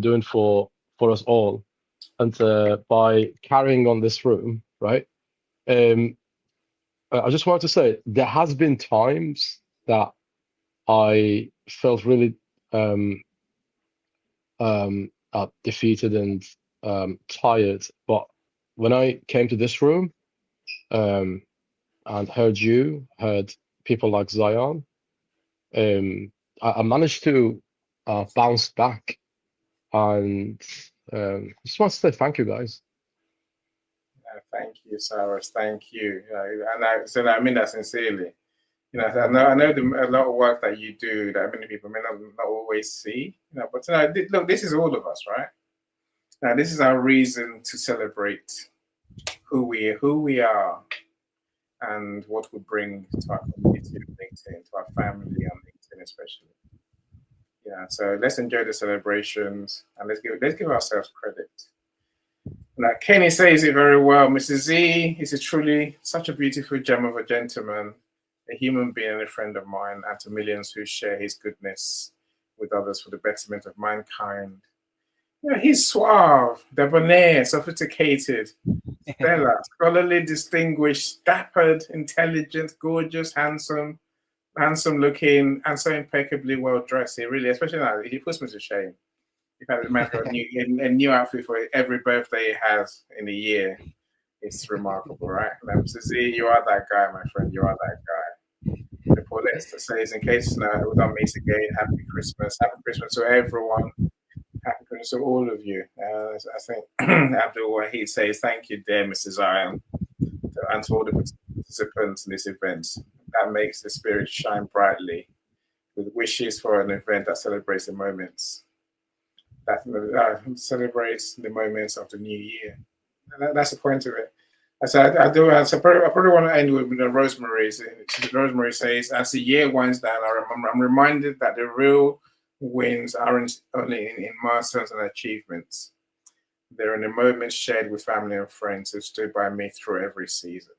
doing for us all, and by carrying on this room, right? I just wanted to say there has been times that I felt really defeated and tired, but when I came to this room and heard people like Zion, I managed to bounce back, and just want to say thank you, guys. Thank you, Cyrus. Thank you. And I mean that sincerely. I know a lot of work that you do that many people may not always see. But look, this is all of us, right? Now, this is our reason to celebrate who we are, and what we bring to our community on LinkedIn, to our family on LinkedIn, especially. So let's enjoy the celebrations, and let's give ourselves credit. Now, Kenny says it very well. Mr. Z is truly such a beautiful gem of a gentleman, a human being and a friend of mine, and to millions who share his goodness with others for the betterment of mankind. He's suave, debonair, sophisticated, stellar, scholarly, distinguished, dappered, intelligent, gorgeous, handsome looking, and so impeccably well dressed. He really, especially now, he puts me to shame. You've had a man got a new outfit for every birthday he has in a year. It's remarkable, right? Mr. Z, you are that guy, my friend. You are that guy. The Paulette says, in case we don't meet again, happy Christmas. Happy Christmas to everyone. Happy Christmas to all of you. I think Abdul Wahid says, thank you, dear Mr. Zion, and to all the participants in this event. That makes the spirit shine brightly, with wishes for an event that celebrates the moments. That celebrates the moments of the new year. That's the point of it. So I probably want to end with Rosemary. Rosemary says, as the year winds down, I'm reminded that the real wins aren't only in milestones and achievements. They're in the moments shared with family and friends who stood by me through every season.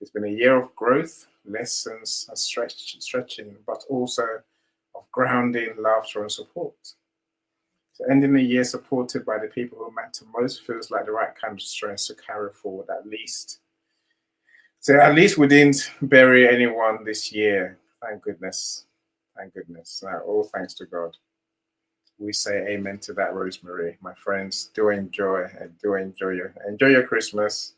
It's been a year of growth, lessons, and stretching, but also of grounding, laughter, and support. So ending the year supported by the people who matter most feels like the right kind of strength to carry forward at least. So at least we didn't bury anyone this year. Thank goodness. Thank goodness. All thanks to God. We say amen to that, Rosemary. My friends, do enjoy your Christmas.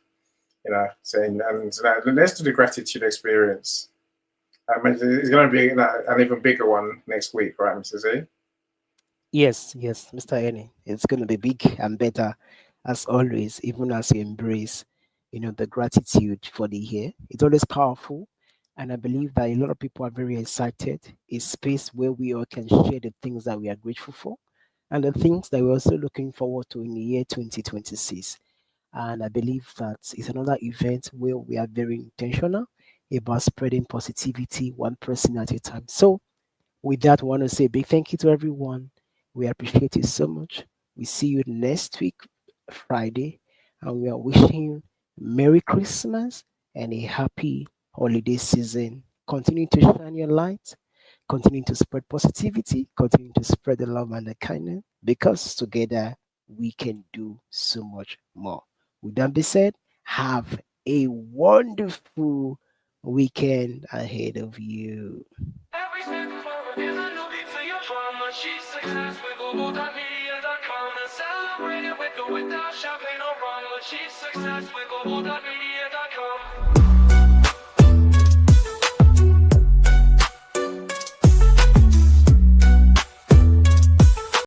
Saying and let's do the gratitude experience. It's going to be an even bigger one next week, right, Mrs. E? Yes, Mr. Eni. It's going to be big and better as always, even as you embrace, the gratitude for the year. It's always powerful. And I believe that a lot of people are very excited. A space where we all can share the things that we are grateful for and the things that we're also looking forward to in the year 2026. And I believe that it's another event where we are very intentional about spreading positivity one person at a time. So, with that, I want to say a big thank you to everyone. We appreciate it so much. We see you next week, Friday, and we are wishing you Merry Christmas and a happy holiday season. Continue to shine your light, continue to spread positivity, continue to spread the love and the kindness, because together we can do so much more. With that being said, have a wonderful weekend ahead of you. Every step forward is a new beat to your drama. She's success with global.media.com and celebrate it with or without champagne or rum. She's success with global.media.